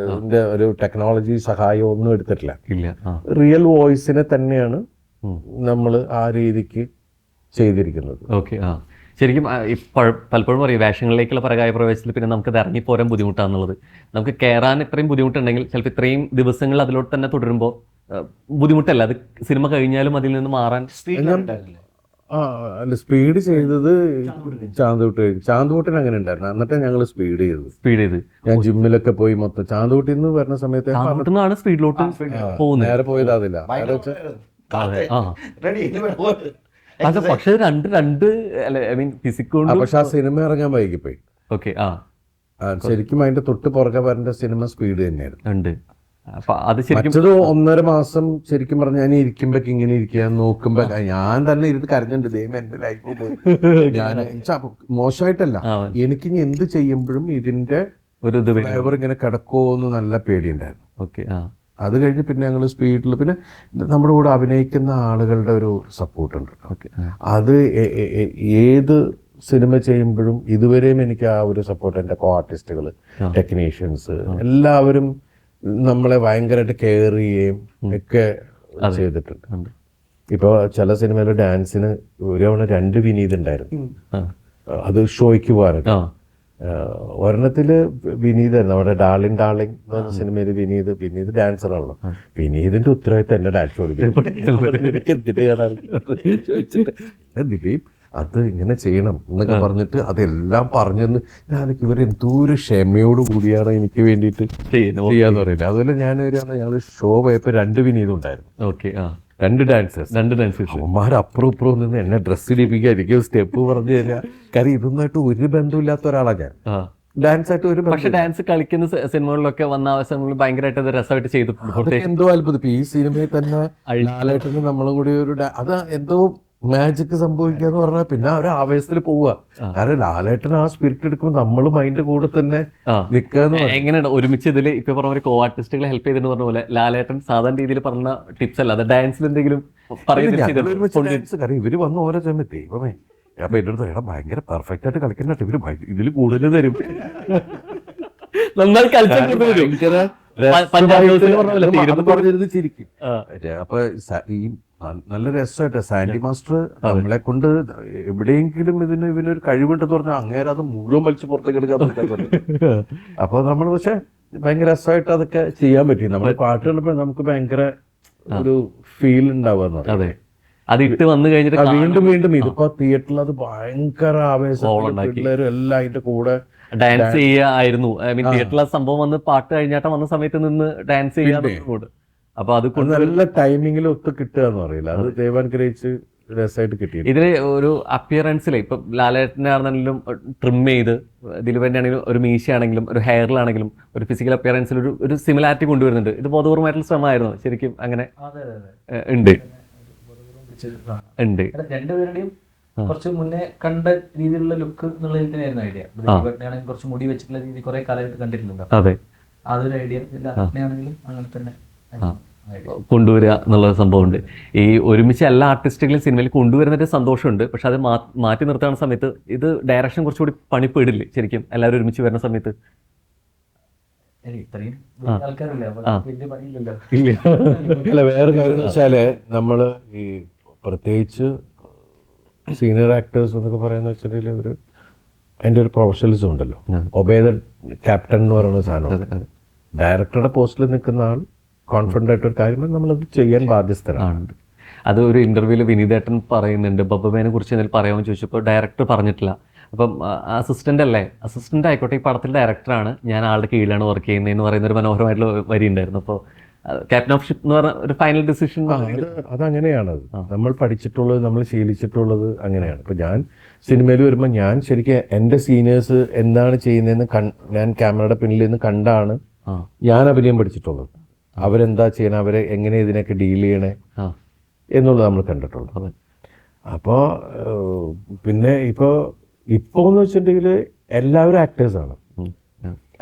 ഒരു ടെക്നോളജി സഹായം ഒന്നും എടുത്തിട്ടില്ല. റിയൽ വോയിസിനെ തന്നെയാണ് നമ്മൾ ആ രീതിക്ക് ചെയ്തിരിക്കുന്നത്. ശരിക്കും പലപ്പോഴും പറയും വേഷങ്ങളിലേക്കുള്ള പരകായ പ്രവേശനത്തിൽ പിന്നെ നമുക്ക് അത് ഇറങ്ങിപ്പോരാൻ ബുദ്ധിമുട്ടാണെന്നുള്ളത്. നമുക്ക് കയറാൻ ഇത്രയും ബുദ്ധിമുട്ടുണ്ടെങ്കിൽ ചിലപ്പോൾ ഇത്രയും ദിവസങ്ങൾ അതിലോട്ട് തന്നെ തുടരുമ്പോൾ ബുദ്ധിമുട്ടല്ല, അത് സിനിമ കഴിഞ്ഞാലും അതിൽ നിന്ന് മാറാൻ. സ്പീഡ് ചെയ്തത് ചാന്തുകൂട്ടിന് അങ്ങനെ ഉണ്ടായിരുന്നു. എന്നിട്ട് ഞങ്ങൾ സ്പീഡ് ചെയ്ത് ഞാൻ ജിമ്മിലൊക്കെ പോയി മൊത്തം ചാന്തുകൂട്ടിൽ നിന്ന് വരുന്ന സമയത്ത് സ്പീഡിലോട്ട് പോകുന്നത്. നേരെ പോയത് അതില്ല. പക്ഷെ പക്ഷെ ആ സിനിമ ഇറങ്ങാൻ വൈകിപ്പോയി. ശരിക്കും അതിന്റെ തൊട്ട് പുറകെ വരേണ്ട സിനിമ സ്പീഡ് തന്നെയായിരുന്നു. അപ്പൊ അത് ശരിക്കും മറ്റത് 1.5 മാസം ശരിക്കും പറഞ്ഞാൽ ഞാൻ ഇരിക്കുമ്പോ ഇങ്ങനെ ഇരിക്കുക നോക്കുമ്പോ ഞാൻ തന്നെ ഇരുന്ന് കരഞ്ഞിട്ടുണ്ട്, ദൈവം എന്റെ ലൈഫ് പോയി. ഞാൻ മോശമായിട്ടല്ല, എനിക്ക് ഇനി എന്ത് ചെയ്യുമ്പോഴും ഇതിന്റെ ഒരു ഇത് ഫ്ലേവർ ഇങ്ങനെ കിടക്കുമോ എന്ന് നല്ല പേടിയുണ്ടായിരുന്നു. ഓക്കെ. അത് കഴിഞ്ഞ് പിന്നെ ഞങ്ങൾ സ്പീഡിൽ പിന്നെ നമ്മുടെ കൂടെ അഭിനയിക്കുന്ന ആളുകളുടെ ഒരു സപ്പോർട്ടുണ്ട്. ഓക്കെ. അത് ഏത് സിനിമ ചെയ്യുമ്പോഴും ഇതുവരെയും എനിക്ക് ആ ഒരു സപ്പോർട്ട്, എൻ്റെ കോ ആർട്ടിസ്റ്റുകൾ, ടെക്നീഷ്യൻസ് എല്ലാവരും നമ്മളെ ഭയങ്കരമായിട്ട് കെയർ ചെയ്യുകയും ഒക്കെ ചെയ്തിട്ടുണ്ട്. ഇപ്പൊ ചില സിനിമയിൽ ഡാൻസിന് ഒരു തവണ 2 വിനീത് ഉണ്ടായിരുന്നു. അത് ഷോയ്ക്ക് പോകാനൊക്കെ. ഒരെണ്ണത്തില് വിനീതായിരുന്നു, അവിടെ ഡാർലിംഗ് ഡാർലിംഗ് എന്ന് പറഞ്ഞ സിനിമയിൽ വിനീത് ഡാൻസറാണല്ലോ. വിനീതിന്റെ ഉത്തരവാദിത്തം എന്നെ ഡാൻസ് ദിലീപ് അത് ഇങ്ങനെ ചെയ്യണം എന്നൊക്കെ പറഞ്ഞിട്ട് അതെല്ലാം പറഞ്ഞെന്ന് ഞാനൊക്കെ ഇവരെന്തോ ഒരു ക്ഷമയോട് കൂടിയാണ് എനിക്ക് വേണ്ടിയിട്ട് ചെയ്യാന്ന് പറയുന്നത്. അതുപോലെ ഞങ്ങള് ഷോ പോയപ്പോ 2 വിനീതം ഉണ്ടായിരുന്നു. ഓക്കെ. 2 ഡാൻസേഴ്സ്. അവന്മാരപ്പുറം ഇപ്പുറം നിന്ന് എന്നെ ഡ്രസ്സ് ഇടിപ്പിക്കുക, എനിക്ക് സ്റ്റെപ്പ് പറഞ്ഞു തരിക. കാര്യം ഇതൊന്നായിട്ട് ഒരു ബന്ധമില്ലാത്ത ഒരാളാണ് ഞാൻ. ഡാൻസ് ആയിട്ട് ഒരു പക്ഷെ ഡാൻസ് കളിക്കുന്ന സിനിമകളിലൊക്കെ വന്ന അവസരങ്ങളിൽ ഭയങ്കരമായിട്ട് അത് രസമായിട്ട് ചെയ്തിട്ടുണ്ട്. എന്തോ അത്ഭുതം. ഇപ്പൊ ഈ സിനിമയിൽ തന്നെ ലാലേട്ടന് നമ്മളും കൂടി ഒരു അത് എന്തോ മാജിക് സംഭവിക്കാന്ന് പറഞ്ഞാൽ പിന്നെ ഒരു ആവേശത്തിൽ പോവുക. കാരണം ലാലേട്ടൻ ആ സ്പിരിറ്റ് എടുക്കുമ്പോൾ നമ്മളും അതിന്റെ കൂടെ തന്നെ നിൽക്കാന്ന്. എങ്ങനെയാണ് ഒരുമിച്ച് ഇതിൽ ഇപ്പൊ പറഞ്ഞ കോ ആർട്ടിസ്റ്റുകളെ ഹെൽപ്പ് ചെയ്തിട്ട് പറഞ്ഞ പോലെ ലാലേട്ടൻ സാധാരണ രീതിയിൽ പറഞ്ഞ ടിപ്സ് അല്ല അത് ഡാൻസിൽ എന്തെങ്കിലും കാരണം ഇവര് വന്ന ഓരോ സമയത്ത് ദൈവമേ അപ്പൊ എന്റെ അടുത്ത് എടാ ഭയങ്കര പെർഫെക്റ്റ് ആയിട്ട് കളിക്കുന്നുണ്ട്, ഇവര് ഇതിൽ കൂടുതൽ തരും. നന്നായി പറഞ്ഞിരുന്ന് ചിരിക്കും. അപ്പൊ ഈ നല്ല രസമായിട്ട് സാൻഡി മാസ്റ്റർ നമ്മളെ കൊണ്ട് എവിടെയെങ്കിലും ഇവനൊരു കഴിവുണ്ടെന്ന് പറഞ്ഞാൽ അങ്ങേരെ അത് മുഴുവൻ വലിച്ച് പുറത്തേക്ക് എടുക്കാൻ. അപ്പൊ നമ്മൾ പക്ഷെ ഭയങ്കര രസമായിട്ട് അതൊക്കെ ചെയ്യാൻ പറ്റി. നമ്മളെ പാട്ട് കണ്ടപ്പോ നമുക്ക് ഭയങ്കര ഒരു ഫീൽ ഉണ്ടാവുക. അതെ, അത് ഇട്ട് വന്നു കഴിഞ്ഞിട്ട് വീണ്ടും ഇതിപ്പോ തിയേറ്ററിൽ അത് ഭയങ്കര ആവേശം, പിള്ളേരും എല്ലാം അതിന്റെ കൂടെ ഡാൻസ് ചെയ്യായിരുന്നു. ഐ മീൻ തിയേറ്ററിൽ സംഭവം വന്ന് പാട്ട് കഴിഞ്ഞാട്ടം വന്ന സമയത്ത് നിന്ന് ഡാൻസ് ചെയ്യാൻ. അപ്പൊ അത് നല്ല ടൈമിങ്ങിൽ ഒത്ത് കിട്ടുക എന്ന് പറയില്ല, അത് ദൈവാനുഗ്രഹിച്ച് രസമായിട്ട് കിട്ടി. ഇതില് ഒരു അപ്പിയറൻസിലെ ഇപ്പൊ ലാലേട്ടനാണെങ്കിലും ട്രിം ചെയ്ത് ദിലീപന്റെ ആണെങ്കിലും ഒരു മീശയാണെങ്കിലും ഒരു ഹെയറിലാണെങ്കിലും ഒരു ഫിസിക്കൽ അപ്പിയറൻസിൽ ഒരു സിമിലാരിറ്റി കൊണ്ടുവരുന്നുണ്ട്. ഇത് ബോധപൂർവമായിട്ടുള്ള ശ്രമമായിരുന്നു ശരിക്കും. അങ്ങനെ ഉണ്ട്. രണ്ടുപേരുടെയും കുറച്ച് മുന്നേ കണ്ട രീതിയിലുള്ള ലുക്ക് എന്നുള്ളതിൽ തന്നെയായിരുന്നു ഐഡിയ. ദിലീപേട്ടനാണെങ്കിൽ കുറച്ച് മുടി വെച്ചിട്ടുള്ള രീതി കുറെ കാലമായിട്ട് കണ്ടിട്ടുണ്ടോ? അതെ, അതൊരു ഐഡിയ. ലാലേട്ടനാണെങ്കിലും അങ്ങനെ തന്നെ കൊണ്ടുവരിക എന്നുള്ള സംഭവമുണ്ട്. ഈ ഒരുമിച്ച് എല്ലാ ആർട്ടിസ്റ്റുകളും സിനിമയിൽ കൊണ്ടുവരുന്നതിന്റെ സന്തോഷമുണ്ട്. പക്ഷെ അത് മാറ്റി നിർത്തുന്ന സമയത്ത് ഇത് ഡയറക്ഷൻ കുറച്ചുകൂടി പണിപ്പെടില്ലേ ശരിക്കും എല്ലാവരും ഒരുമിച്ച് വരുന്ന സമയത്ത്? അല്ല, വേറെ കാര്യം വെച്ചാല് നമ്മള് ഈ പ്രത്യേകിച്ച് സീനിയർ ആക്ടേഴ്സ് എന്നൊക്കെ പറയുന്ന വെച്ചിട്ടുണ്ടെങ്കിൽ ഒരു അതിന്റെ ഒരു പ്രൊഫഷണലിസം ഉണ്ടല്ലോ. ഒബേ ദ ക്യാപ്റ്റൻ എന്ന് പറയുന്ന സാധനം. ഡയറക്ടറുടെ പോസ്റ്റിൽ നിൽക്കുന്ന ആൾ കോൺഫിഡന്റ് ആയിട്ടൊരു കാര്യം നമ്മളത് ചെയ്യാൻ ബാധ്യസ്ഥരാണ്. അത് ഒരു ഇന്റർവ്യൂവിൽ വിനീതേട്ടൻ പറയുന്നുണ്ട്, ബബ്ബമേനെ കുറിച്ച് എന്തെങ്കിലും പറയാമെന്ന് ചോദിച്ചപ്പോൾ ഡയറക്ടർ പറഞ്ഞിട്ടില്ല. അപ്പം അസിസ്റ്റന്റ് അല്ലേ, അസിസ്റ്റന്റ് ആയിക്കോട്ടെ, ഈ പടത്തിൽ ഡയറക്ടറാണ്, ഞാൻ ആളുടെ കീഴിലാണ് വർക്ക് ചെയ്യുന്നതെന്ന് പറയുന്ന ഒരു മനോഹരമായിട്ടുള്ള വരി ഉണ്ടായിരുന്നു. അപ്പോൾ ക്യാപ്റ്റൻ ഓഫ് ഷിപ്പ് എന്ന് പറഞ്ഞ ഒരു ഫൈനൽ ഡിസിഷൻ അതങ്ങനെയാണത്. നമ്മൾ പഠിച്ചിട്ടുള്ളത്, നമ്മൾ ശീലിച്ചിട്ടുള്ളത് അങ്ങനെയാണ്. ഇപ്പൊ ഞാൻ സിനിമയിൽ വരുമ്പോൾ ഞാൻ ശരിക്കും എൻ്റെ സീനിയേഴ്സ് എന്താണ് ചെയ്യുന്നതെന്ന് ഞാൻ ക്യാമറയുടെ പിന്നിൽ നിന്ന് കണ്ടാണ് ഞാൻ അഭിനയം പഠിച്ചിട്ടുള്ളത്. അവരെന്താ ചെയ്യണം, അവരെ എങ്ങനെ ഇതിനൊക്കെ ഡീൽ ചെയ്യണേ എന്നുള്ളത് നമ്മൾ കണ്ടിട്ടുള്ളത്. അപ്പോൾ പിന്നെ ഇപ്പോന്ന് വെച്ചിട്ടുണ്ടെങ്കിൽ എല്ലാവരും ആക്ടേഴ്സാണ്,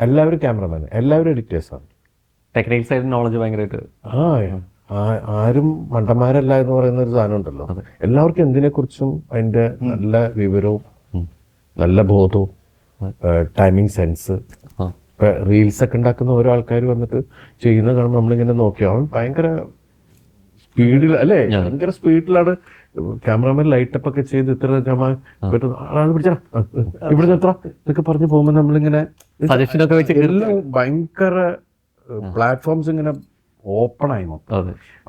എല്ലാവരും ക്യാമറമാൻ, എല്ലാവരും എഡിറ്റേഴ്സാണ്. ടെക്നിക്കൽ സൈഡ് നോളജ് ഭയങ്കരമായിട്ട് ആരും മണ്ടന്മാരല്ല എന്ന് പറയുന്ന ഒരു സാധനം ഉണ്ടല്ലോ. എല്ലാവർക്കും എന്തിനെക്കുറിച്ചും അതിന്റെ നല്ല വിവരവും നല്ല ബോധവും ടൈമിങ് സെൻസ്. ഇപ്പൊ റീൽസ് ഒക്കെ ഉണ്ടാക്കുന്ന ഓരോ ആൾക്കാർ വന്നിട്ട് ചെയ്യുന്ന കാണുമ്പോൾ നമ്മളിങ്ങനെ നോക്കിയോ, അവൻ ഭയങ്കര സ്പീഡിൽ അല്ലേ, ഭയങ്കര സ്പീഡിലാണ് ക്യാമറമാൻ ലൈറ്റപ്പ് ഒക്കെ ചെയ്ത് ഇത്ര ആളാണ് പിടിച്ചാ ഇവിടെ എത്ര ഇതൊക്കെ പറഞ്ഞു പോകുമ്പോൾ നമ്മളിങ്ങനെ സജഷനൊക്കെ വെച്ച് എല്ലാം ഭയങ്കര പ്ലാറ്റ്ഫോംസ് ഇങ്ങനെ ഓപ്പൺ ആയി.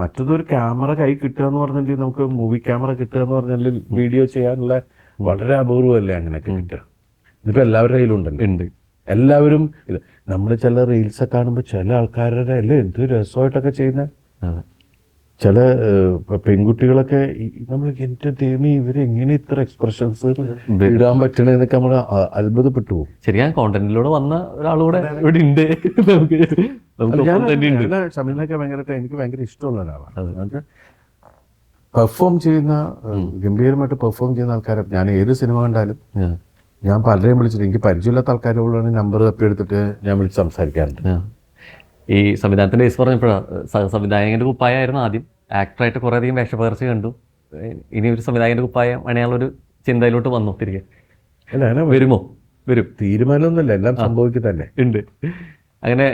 മറ്റതൊരു ക്യാമറ കൈ കിട്ടുക എന്ന് പറഞ്ഞിട്ടുണ്ടെങ്കിൽ നമുക്ക് മൂവി ക്യാമറ കിട്ടുക എന്ന് പറഞ്ഞാൽ വീഡിയോ ചെയ്യാനുള്ള വളരെ അപൂർവമല്ലേ അങ്ങനെയൊക്കെ കിട്ടുക. ഇതിപ്പോ എല്ലാവരുടെ കയ്യിലുണ്ടല്ലോ. എല്ലാവരും നമ്മൾ ചില റീൽസ് ഒക്കെ കാണുമ്പോൾ ചില ആൾക്കാരുടെ അല്ലേ എന്ത് രസമായിട്ടൊക്കെ ചെയ്യുന്നത്. ചില പെൺകുട്ടികളൊക്കെ നമ്മൾ എൻ്റെ ദൈവമേ ഇവരെങ്ങനെ ഇത്ര എക്സ്പ്രഷൻസ് ഇടാൻ പറ്റണേന്നൊക്കെ നമ്മൾ അത്ഭുതപ്പെട്ടു പോകും. ശരിയാ, കോണ്ടന്റിലൂടെ വന്ന ഒരാളൂടെ ഇവിടെ ഉണ്ട്. ഷമീനൊക്കെ ഭയങ്കരമായിട്ട് എനിക്ക് ഭയങ്കര ഇഷ്ടമുള്ള ഒരാളാണ്. പെർഫോം ചെയ്യുന്ന ഗംഭീരമായിട്ട് പെർഫോം ചെയ്യുന്ന ആൾക്കാരെ ഞാൻ ഏത് സിനിമ കണ്ടാലും ഞാൻ പലരെയും വിളിച്ചിട്ട് എനിക്ക് പരിചയമില്ലാത്ത ആൾക്കാരോടാണ് നമ്പർ തപ്പിയെടുത്തിട്ട് ഞാൻ വിളിച്ച് സംസാരിക്കാറുണ്ട്. ഈ സംവിധാനത്തിന്റെ കേസ് പറഞ്ഞപ്പോഴാണ്, സംവിധായകന്റെ കുപ്പായായിരുന്നു ആദ്യം. ആക്ടറായിട്ട് കുറേ അധികം വേഷപ്പകർച്ച കണ്ടു. ഇനി ഒരു സംവിധായകന്റെ കുപ്പായം അണിയാനുള്ളൊരു ചിന്തയിലോട്ട് വന്നു തിരികെ. വരുമോ? വരും. തീരുമാനമൊന്നുമില്ല, എല്ലാം സംഭവിക്കുക തന്നെ ഉണ്ട്. അങ്ങനെ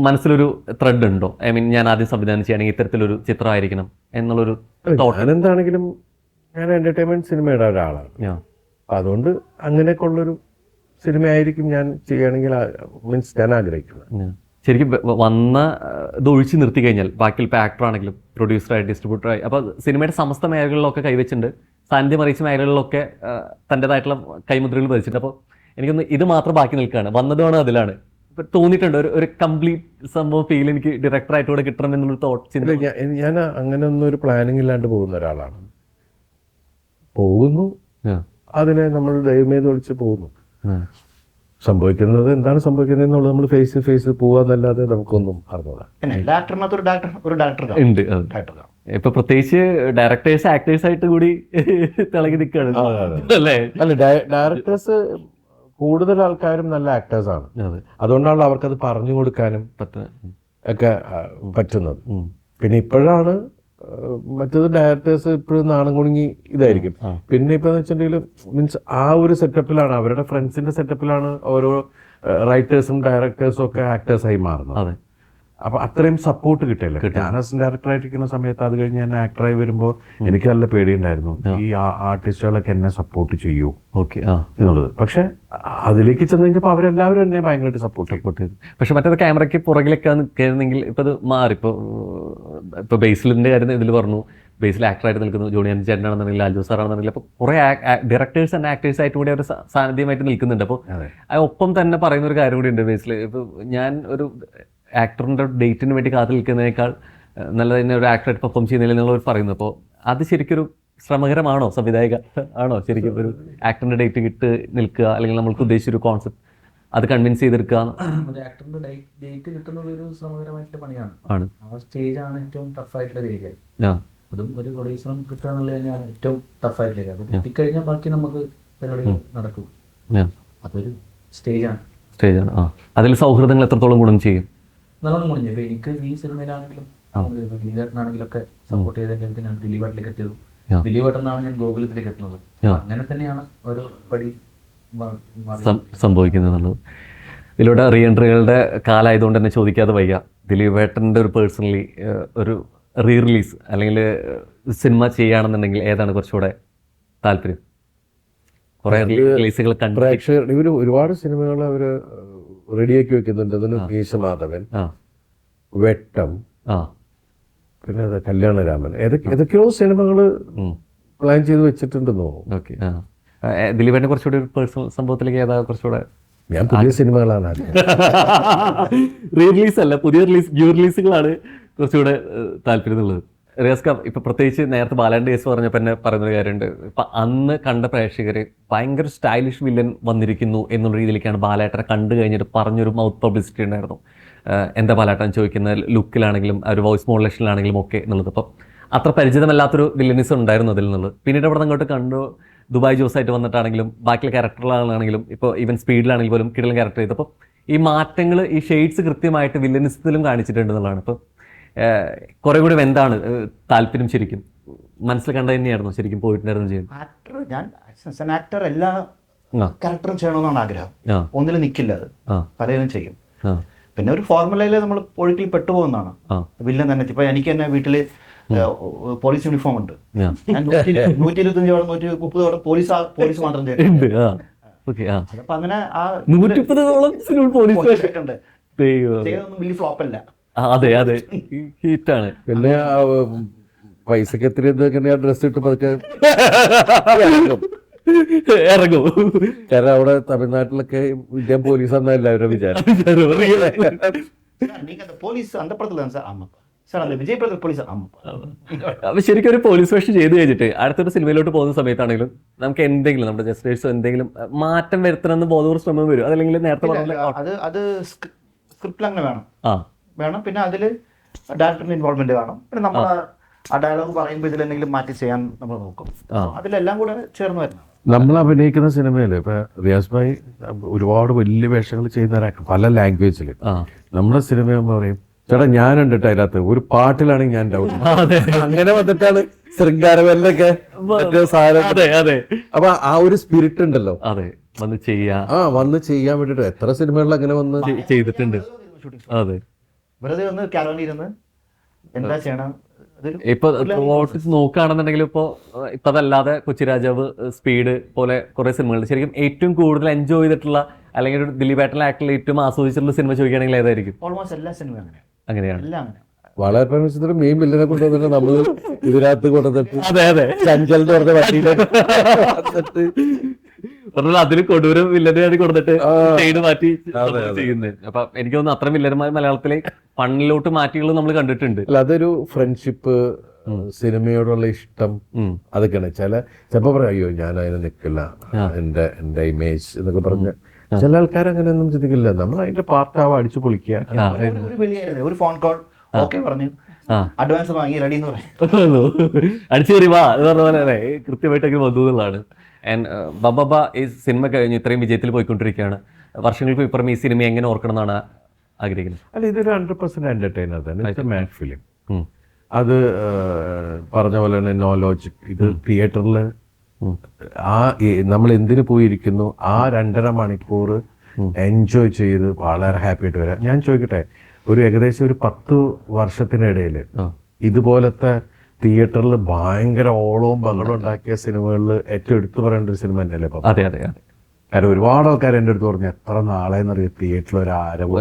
മനസ്സിലൊരു ത്രെഡ് ഉണ്ടോ? ഐ മീൻ, ഞാൻ ആദ്യം സംവിധാനം ചെയ്യണമെങ്കിൽ ഇത്തരത്തിലൊരു ചിത്രമായിരിക്കണം എന്നുള്ളൊരു തോട്ട്? ഞാനെന്താണെങ്കിലും ഞാൻ എന്റർടൈൻമെന്റ് സിനിമയുടെ ഒരാളാണ്. അതുകൊണ്ട് അങ്ങനെയൊക്കെ ഉള്ളൊരു സിനിമയായിരിക്കും ഞാൻ ചെയ്യുകയാണെങ്കിൽ മീൻസ് ഞാൻ ആഗ്രഹിക്കുന്നത്. ശരിക്കും വന്ന ഇത് ഒഴിച്ച് നിർത്തി കഴിഞ്ഞാൽ ബാക്കി ഇപ്പോൾ ആക്ടറാണെങ്കിലും പ്രൊഡ്യൂസറായി ഡിസ്ട്രിബ്യൂട്ടറായി അപ്പോൾ സിനിമയുടെ സമസ്ത മേഖലകളിലൊക്കെ കൈവച്ചിട്ടുണ്ട്. സാന്നിധ്യം അറിയിച്ച മേഖലകളിലൊക്കെ തൻ്റെതായിട്ടുള്ള കൈമുദ്രകൾ പതിച്ചിട്ടുണ്ട്. അപ്പോൾ എനിക്കൊന്ന് ഇത് മാത്രം ബാക്കി നിൽക്കുകയാണ്, വന്നതുമാണ് അതിലാണ്. ഇപ്പം തോന്നിയിട്ടുണ്ട് ഒരു കംപ്ലീറ്റ് സംഭവം ഫീൽ എനിക്ക് ഡയറക്ടറായിട്ട് കൂടെ കിട്ടണം എന്നുള്ളൊരു തോട്ട്. ഞാൻ അങ്ങനെ ഒന്നും ഒരു പ്ലാനിങ് ഇല്ലാണ്ട് പോകുന്ന ഒരാളാണ്. പോകുന്നു, അതിനെ നമ്മൾ ദൈവമേത് വിളിച്ച് പോകുന്നു. സംഭവിക്കുന്നത് എന്താണ് സംഭവിക്കുന്നത് എന്നുള്ളത് നമ്മൾ ഫേസ് പോവാന്നല്ലാതെ നമുക്കൊന്നും അറിഞ്ഞൂടാ. ഉണ്ട്. ഇപ്പൊ പ്രത്യേകിച്ച് ഡയറക്ടേഴ്സ് ആക്ടേഴ്സ് ആയിട്ട് കൂടി തിളങ്ങി നിൽക്കുകയാണ് അല്ലേ? അല്ല, ഡയറക്ടേഴ്സ് കൂടുതൽ ആൾക്കാരും നല്ല ആക്ടേഴ്സ് ആണ്. അതുകൊണ്ടാണല്ലോ അവർക്കത് പറഞ്ഞു കൊടുക്കാനും ഒക്കെ പറ്റുന്നത്. പിന്നെ ഇപ്പോഴാണ് മറ്റേത് ഡയറക്ടേഴ്സ് ഇപ്പോഴും നാണം കുണുങ്ങി ഇതായിരിക്കും. പിന്നെ ഇപ്പൊ വെച്ചിട്ടുണ്ടെങ്കിൽ മീൻസ് ആ ഒരു സെറ്റപ്പിലാണ്, അവരുടെ ഫ്രണ്ട്സിന്റെ സെറ്റപ്പിലാണ് ഓരോ റൈറ്റേഴ്സും ഡയറക്ടേഴ്സും ഒക്കെ ആക്ടേഴ്സായി മാറുന്നത്. അപ്പൊ അത്രയും സപ്പോർട്ട് കിട്ടില്ല. ഞാൻ അസിസ്റ്റന്റ് ഡയറക്ടറായിട്ടിരിക്കുന്ന സമയത്ത് അത് കഴിഞ്ഞ് ഞാൻ ആക്ടറായി വരുമ്പോൾ എനിക്ക് നല്ല പേടിയുണ്ടായിരുന്നു, ഈ ആർട്ടിസ്റ്റുകളൊക്കെ എന്നെ സപ്പോർട്ട് ചെയ്യൂ എന്നുള്ളത്. പക്ഷെ അതിലേക്ക് ചെന്ന് കഴിഞ്ഞപ്പോൾ അവരെല്ലാവരും എന്നെ ഭയങ്കരമായിട്ട് സപ്പോർട്ട് ചെയ്തു. പക്ഷെ മറ്റേത് ക്യാമറയ്ക്ക് പുറകിലൊക്കെ നിൽക്കുകയാണെങ്കിൽ ഇപ്പൊ അത് മാറി. ഇപ്പൊ ബേസിലിന്റെ കാര്യം ഇതിൽ പറഞ്ഞു, ബേസിൽ ആക്ടറായിട്ട് നിൽക്കുന്നു ജോണി ആൻഡ് ചേട്ടനാണെന്നുണ്ടെങ്കിൽ ലാൽജോ സാറാണെന്നുണ്ടെങ്കിൽ അപ്പോൾ കുറേ ഡയറക്ടേഴ്സ് ആൻഡ് ആക്ടേഴ്സ് ആയിട്ട് കൂടി ഒരു സാന്നിധ്യമായിട്ട് നിൽക്കുന്നുണ്ട്. അപ്പോൾ ഒപ്പം തന്നെ പറയുന്ന ഒരു കാര്യം കൂടി ഉണ്ട് ബേസിൽ. ഇപ്പൊ ഞാൻ ഒരു ആക്ടറിൻ്റെ ഡേറ്റിന് വേണ്ടി കാത്തു നിൽക്കുന്നതിനേക്കാൾ നല്ല തന്നെ ഒരു ആക്ടറായിട്ട് പെർഫോം ചെയ്യുന്നില്ലെന്നുള്ളവർ പറയുന്നു. അപ്പോൾ അത് ശരിക്കൊരു ശ്രമകരമാണോ? സംവിധായക ആണോ ശരിക്കും ഒരു ആക്ടറിൻ്റെ ഡേറ്റ് കിട്ട് നിൽക്കുക, അല്ലെങ്കിൽ നമ്മൾക്ക് ഉദ്ദേശിച്ചൊരു കോൺസെപ്റ്റ് അത് കൺവിൻസ് ചെയ്തെടുക്കുക? ആക്ടറിന്റെ ഡേറ്റ് കിട്ടുന്നത് ഒരു ശ്രമകരമായിട്ടുള്ള പണിയാണ്. ആ സ്റ്റേജാണ് ഏറ്റവും ടഫായിട്ടുള്ള ഏരിയ. അതും ഒരു പ്രൊഡ്യൂസറും കിട്ടുക എന്നുള്ളത് തന്നെയാണ് ഏറ്റവും ടഫായിട്ടുള്ള ഏരിയ. അത് കിട്ടിക്കഴിഞ്ഞാൽ ബാക്കി നമുക്ക് പരിപാടികൾ നടക്കും. അതൊരു സ്റ്റേജാണ്. അതിൽ സൗഹൃദങ്ങൾ എത്രത്തോളം ഗുണം ചെയ്യും? നല്ലോണം ഗുണം ചെയ്യും. എനിക്ക് ഈ സിനിമയിലാണെങ്കിലും ദിലീപേട്ടനാണെങ്കിലും ഒക്കെ സപ്പോർട്ട് ചെയ്തെങ്കിൽ ഞാൻ ദിലീപേട്ടനിലേക്ക് എത്തിയത്. ദിലീപേട്ടനാണ് ഞാൻ ഗോകുലത്തിലേക്ക് എത്തുന്നത്. അങ്ങനെ തന്നെയാണ് ഓരോ പടി സംഭവിക്കുന്നത്. ഇതിലൂടെ റീ എൻട്രികളുടെ കാലമായതുകൊണ്ട് തന്നെ ചോദിക്കാതെ വയ്യ, ദിലീപേട്ടൻ്റെ ഒരു പേഴ്സണലി ഒരു റീ റിലീസ് അല്ലെങ്കിൽ സിനിമ ചെയ്യുകയാണെന്നുണ്ടെങ്കിൽ ഏതാണ് കുറച്ചുകൂടെ താല്പര്യം? കുറേ റിലീസുകൾ കണ്ടു ഇവർ ഒരുപാട് സിനിമകൾ അവർ റെഡിയാക്കി വെക്കുന്നുണ്ട്. അതിന് മീശമാധവൻ, വെട്ടം, പിന്നെ കല്യാണരാമൻ, ഏതൊക്കെയോ സിനിമകൾ പ്ലാൻ ചെയ്ത് വെച്ചിട്ടുണ്ടെന്നോ. ഓക്കെ. ദിലീപേട്ടനെ കുറച്ചുകൂടി ഒരു പേഴ്സണൽ സംഭവത്തിലേക്ക് ഏതാ കുറച്ചുകൂടെ? ഞാൻ പുതിയ സിനിമകളാണ് റീ റിലീസ് അല്ല, പുതിയ ന്യൂ റിലീസുകളാണ് കുറച്ചുകൂടെ താല്പര്യമുള്ളത്. റിയാസ്ക, ഇപ്പൊ പ്രത്യേകിച്ച് നേരത്തെ ബാലാൻ്റെ കേസ് പറഞ്ഞപ്പോൾ തന്നെ പറയുന്നൊരു കാര്യമുണ്ട്. ഇപ്പൊ അന്ന് കണ്ട പ്രേക്ഷകർ ഭയങ്കര സ്റ്റൈലിഷ് വില്ലൻ വന്നിരിക്കുന്നു എന്നുള്ള രീതിയിലേക്കാണ് ബാലേട്ടനെ കണ്ടു കഴിഞ്ഞിട്ട് പറഞ്ഞൊരു മൗത്ത് പബ്ലിസിറ്റി ഉണ്ടായിരുന്നു. എന്താ ബാലേട്ടൻ ചോദിക്കുന്ന ലുക്കിലാണെങ്കിലും ഒരു വോയിസ് മോഡുലേഷനിലാണെങ്കിലും ഒക്കെ എന്നുള്ളത്. അപ്പം അത്ര പരിചിതമല്ലാത്തൊരു വില്ലനിസം ഉണ്ടായിരുന്നു അതിൽ നിന്നുള്ളത്. പിന്നീട് അവിടെ അങ്ങോട്ട് കണ്ടു ദുബായ് ജോസായിട്ട് വന്നിട്ടാണെങ്കിലും ബാക്കിയുള്ള ക്യാരക്ടറുകളാണെങ്കിലും ഇപ്പോൾ ഈവൻ സ്പീഡിലാണെങ്കിൽ പോലും കിടലും ക്യാരക്ടർ ചെയ്തപ്പോൾ ഈ മാറ്റങ്ങൾ ഈ ഷെയ്ഡ്സ് കൃത്യമായിട്ട് വില്ലനിസത്തിലും കാണിച്ചിട്ടുണ്ട് എന്നുള്ളതാണ്. ഇപ്പോൾ കുറെ കൂടി എന്താണ് താല്പര്യം ശരിക്കും മനസ്സിൽ കണ്ട തന്നെയായിരുന്നു ശരിക്കും പോയിട്ടുണ്ടായിരുന്നു ചെയ്യുന്നത്? ആക്ടർ, ഞാൻ ആക്ടർ എല്ലാ ക്യാരക്ടറും ചെയ്യണമെന്നാണ് ആഗ്രഹം. ഒന്നിലും നിൽക്കില്ല, അത് പലരും ചെയ്യും. പിന്നെ ഒരു ഫോർമുലയിൽ നമ്മൾ ഒഴുക്കിൽ പെട്ടുപോകുന്നതാണ് വില്ലൻ തന്നെ. ഇപ്പൊ എനിക്ക് തന്നെ വീട്ടില് പോലീസ് യൂണിഫോം ഉണ്ട്. ഞാൻ 125 130 പോലീസ് മാത്രം ചെയ്തിട്ടുണ്ട്. അപ്പൊ അങ്ങനെ ആ 130 പോലീസ് വലിയ ഫ്ലോപ്പല്ല. അതെ അതെ, ഹീറ്റാണ്. പിന്നെ പൈസക്ക് എത്ര ഡ്രസ് ഇട്ട് പതുക്കെ ഇറങ്ങും. കാരണം അവിടെ തമിഴ്നാട്ടിലൊക്കെ ഇന്ത്യൻ പോലീസാണെന്ന് എല്ലാവരും വിചാരം. நீங்க அந்த போலீஸ் அந்த படத்துல தான் சார். ஆமா സാർ അതെ വിജയ് ബ്രദർ പോലീസ് അപ്പൊ ശരിക്കും ഒരു പോലീസ് വേഷം ചെയ്ത് കഴിഞ്ഞിട്ട് അടുത്തൊരു സിനിമയിലോട്ട് പോകുന്ന സമയത്താണെങ്കിലും നമുക്ക് എന്തെങ്കിലും നമ്മുടെ ജസ്റ്റേഴ്സോ എന്തെങ്കിലും മാറ്റം വരുത്തണമെന്ന് ബോധപൂർവ്വ ശ്രമം വരും, അതല്ലെങ്കിൽ നേരത്തെ പറഞ്ഞ അത് സ്ക്രിപ്റ്റിൽ അങ്ങനെ വേണം. പിന്നെ അതിൽ ഡയറക്ടറിന്റെ ഇൻവോൾവ്മെന്റ് കാണും. പിന്നെ നമ്മൾ ആ ഡയലോഗ് പറയുമ്പോൾ ഇതിൽ എന്തെങ്കിലും മാറ്റി ചെയ്യാൻ നമ്മൾ നോക്കും. അതിലെല്ലാം കൂടെ ചേർന്ന് വരണം. നമ്മൾ അഭിനയിക്കുന്ന സിനിമയിൽ ഇപ്പൊ റിയാസ് ഭായി ഒരുപാട് വലിയ വേഷങ്ങൾ ചെയ്യുന്നവരാണ് പല ലാംഗ്വേജിൽ. നമ്മുടെ സിനിമ പറയും ചേട്ടാ ഞാനുണ്ട് കേട്ടോ അതിനകത്ത് ഒരു പാട്ടിലാണെങ്കിൽ ഞാൻ ഡൗട്ട് അങ്ങനെ വന്നിട്ടാണ് ശൃംഗാരവല്ലൊക്കെ അതെ അപ്പൊ ആ ഒരു സ്പിരിറ്റ് ഉണ്ടല്ലോ അതെ വന്ന് ചെയ്യാ വന്ന് ചെയ്യാൻ വേണ്ടിട്ട് എത്ര സിനിമകളിൽ അങ്ങനെ വന്ന് ചെയ്തിട്ടുണ്ട്. അതെ വെറുതെ ഒന്ന് ക്യാരവനിൽ ഇരുന്ന് എന്താ ചെയ്യണം. ഇപ്പൊ നോക്കുകയാണെന്നുണ്ടെങ്കിൽ ഇപ്പൊ അതല്ലാതെ കൊച്ചിരാജാവ്, സ്പീഡ് പോലെ കുറെ സിനിമകൾ ശരിക്കും ഏറ്റവും കൂടുതൽ എൻജോയ് ചെയ്തിട്ടുള്ള അല്ലെങ്കിൽ ഒരു ദിലീപേട്ടൻ്റെ ആക്ടിൽ ഏറ്റവും ആസ്വദിച്ചിട്ടുള്ള സിനിമ ചോദിക്കുകയാണെങ്കിൽ ഏതായിരിക്കും? ഓൾമോസ്റ്റ് എല്ലാ സിനിമയും അങ്ങനെയാണ്. എല്ലാം അങ്ങനെ. വളരെ പ്രമേശത്തിന് മെയിൻ വില്ലനെ കൊണ്ടുവന്നിട്ട് നമ്മള് ഇതിനകത്ത് കൊണ്ടുവന്നിട്ട് അതെ ചഞ്ചൽ എന്ന് പറഞ്ഞ വണ്ടിയിലേക്ക് അതിന് കൊടൂരം വില്ലനാണ് കൊടുത്തിട്ട് ഷെയ്ഡ് മാറ്റി ചെയ്യുന്നത്. അപ്പൊ എനിക്ക് തോന്നുന്നു അത്ര വില്ലന്മാർ മലയാളത്തിലെ ഫണ്ണിലോട്ട് മാറ്റികൾ നമ്മൾ കണ്ടിട്ടുണ്ട്. അല്ല അതൊരു ഫ്രണ്ട്ഷിപ്പ്, സിനിമയോടുള്ള ഇഷ്ടം, അതൊക്കെയാണ്. ചിലപ്പോ പറയാം അയ്യോ ഞാൻ അതിന് നിൽക്കില്ല, എന്റെ ഇമേജ് എന്നൊക്കെ പറഞ്ഞ് ചില ആൾക്കാർ അങ്ങനെയൊന്നും ചിന്തിക്കില്ല. നമ്മൾ അതിന്റെ പാർട്ടാവാ, അടിച്ചു പൊളിക്കുക. ഒരു ഫോൺ കോൾ ഓക്കെ പറഞ്ഞു, അഡ്വാൻസ് വാങ്ങി റെഡി എന്ന് പറയും, അടിച്ചു കയറി വാ എന്ന് പറഞ്ഞ പോലെ അല്ലേ കൃത്യമായിട്ടൊക്കെ വന്നു എന്നുള്ളതാണ്. ആൻഡ് ബബബ ഈ സിനിമ കഴിഞ്ഞു ഇത്രയും വിജയത്തിൽ പോയിക്കൊണ്ടിരിക്കുകയാണ്. വർഷങ്ങൾക്ക് ഇപ്പുറം ഈ സിനിമ എങ്ങനെ ഓർക്കണം എന്നാണ് ആഗ്രഹിക്കുന്നത്? അല്ല ഇതൊരു 100% എന്റർടൈനർ തന്നെ, മാൻ ഫിലിം. അത് പറഞ്ഞ പോലെ തന്നെ നോ ലോജിക്. ഇത് തിയേറ്ററിൽ നമ്മൾ എന്തിനു പോയിരിക്കുന്നു ആ 2.5 മണിക്കൂർ എൻജോയ് ചെയ്ത് വളരെ ഹാപ്പി ആയിട്ട് വരാം. ഞാൻ ചോദിക്കട്ടെ, ഒരു ഏകദേശം ഒരു 10 വർഷത്തിനിടയിൽ ഇതുപോലത്തെ തിയേറ്ററിൽ ഭയങ്കര ഓളവും ബഹളവും ഉണ്ടാക്കിയ സിനിമകളിൽ ഏറ്റവും എടുത്തു പറയേണ്ട ഒരു സിനിമ തന്നെയല്ലേ? അതെ അതെ അതെ. കാരണം ഒരുപാട് ആൾക്കാർ എൻ്റെ അടുത്ത് പറഞ്ഞു എത്ര നാളെന്നറിയാം തിയേറ്ററിൽ ഒരു ആരവം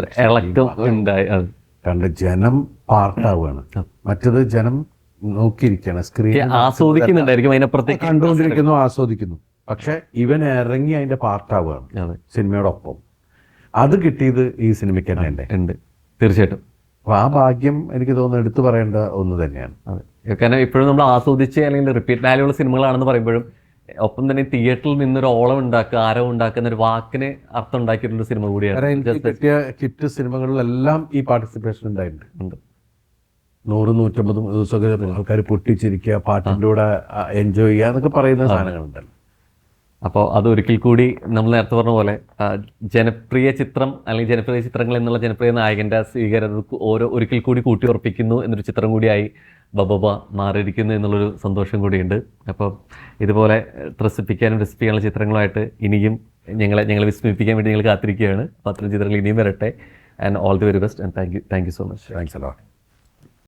കാരണം ജനം പാർട്ടാവുകയാണ്. മറ്റത് ജനം നോക്കിയിരിക്കുകയാണ്, സ്ക്രീൻ ആസ്വദിക്കുന്നുണ്ടായിരിക്കും, അതിനപ്പുറത്തേക്ക് കണ്ടുകൊണ്ടിരിക്കുന്നു, ആസ്വദിക്കുന്നു. പക്ഷെ ഇവൻ ഇറങ്ങി അതിന്റെ പാർട്ടാവുകയാണ് സിനിമയോടൊപ്പം. അത് കിട്ടിയത് ഈ സിനിമയ്ക്ക് തന്നെ ഉണ്ട് തീർച്ചയായിട്ടും. അപ്പൊ ആ ഭാഗ്യം എനിക്ക് തോന്നുന്നു എടുത്തു പറയേണ്ട ഒന്ന് തന്നെയാണ്. കാരണം ഇപ്പോഴും നമ്മൾ ആസ്വദിച്ച് അല്ലെങ്കിൽ റിപ്പീറ്റ് വാല്യുള്ള സിനിമകളാണെന്ന് പറയുമ്പോഴും ഒപ്പം തന്നെ തിയേറ്ററിൽ നിന്നൊരു ഓളം ഉണ്ടാക്കുക, ആരവം ഉണ്ടാക്കുന്ന ഒരു വാക്കിന് അർത്ഥം ഉണ്ടാക്കിയിട്ടുള്ള സിനിമ കൂടിയാണ്. കിട്ടിയ ഹിറ്റ് സിനിമകളിലെല്ലാം ഈ പാർട്ടിസിപ്പേഷൻ ഉണ്ടായിട്ടുണ്ട്. 100-150 ദിവസമൊക്കെ ആൾക്കാർ പൊട്ടിച്ചിരിക്കുക, പാട്ടിൻ്റെ കൂടെ എൻജോയ് ചെയ്യുക എന്നൊക്കെ പറയുന്ന സാധനങ്ങളുണ്ടല്ലോ. അപ്പോൾ അത് ഒരിക്കൽ കൂടി നമ്മൾ നേരത്തെ പറഞ്ഞ പോലെ ജനപ്രിയ ചിത്രം അല്ലെങ്കിൽ ജനപ്രിയ ചിത്രങ്ങൾ എന്നുള്ള ജനപ്രിയ നായകൻ്റെ സ്വീകാര്യത ഒരിക്കൽ കൂടി കൂട്ടി ഉറപ്പിക്കുന്നു എന്നൊരു ചിത്രം കൂടിയായി ബബബ മാറിയിരിക്കുന്നു എന്നുള്ളൊരു സന്തോഷം കൂടിയുണ്ട്. അപ്പോൾ ഇതുപോലെ ത്രസിപ്പിക്കാനും രസിപ്പിക്കാനുള്ള ചിത്രങ്ങളുമായിട്ട് ഇനിയും ഞങ്ങളെ വിസ്മയിപ്പിക്കാൻ വേണ്ടി ഞങ്ങൾ കാത്തിരിക്കുകയാണ്. അപ്പോൾ അത്തരം ചിത്രങ്ങൾ ഇനിയും വരട്ടെ. And all the very best and thank you so much. Thanks a lot.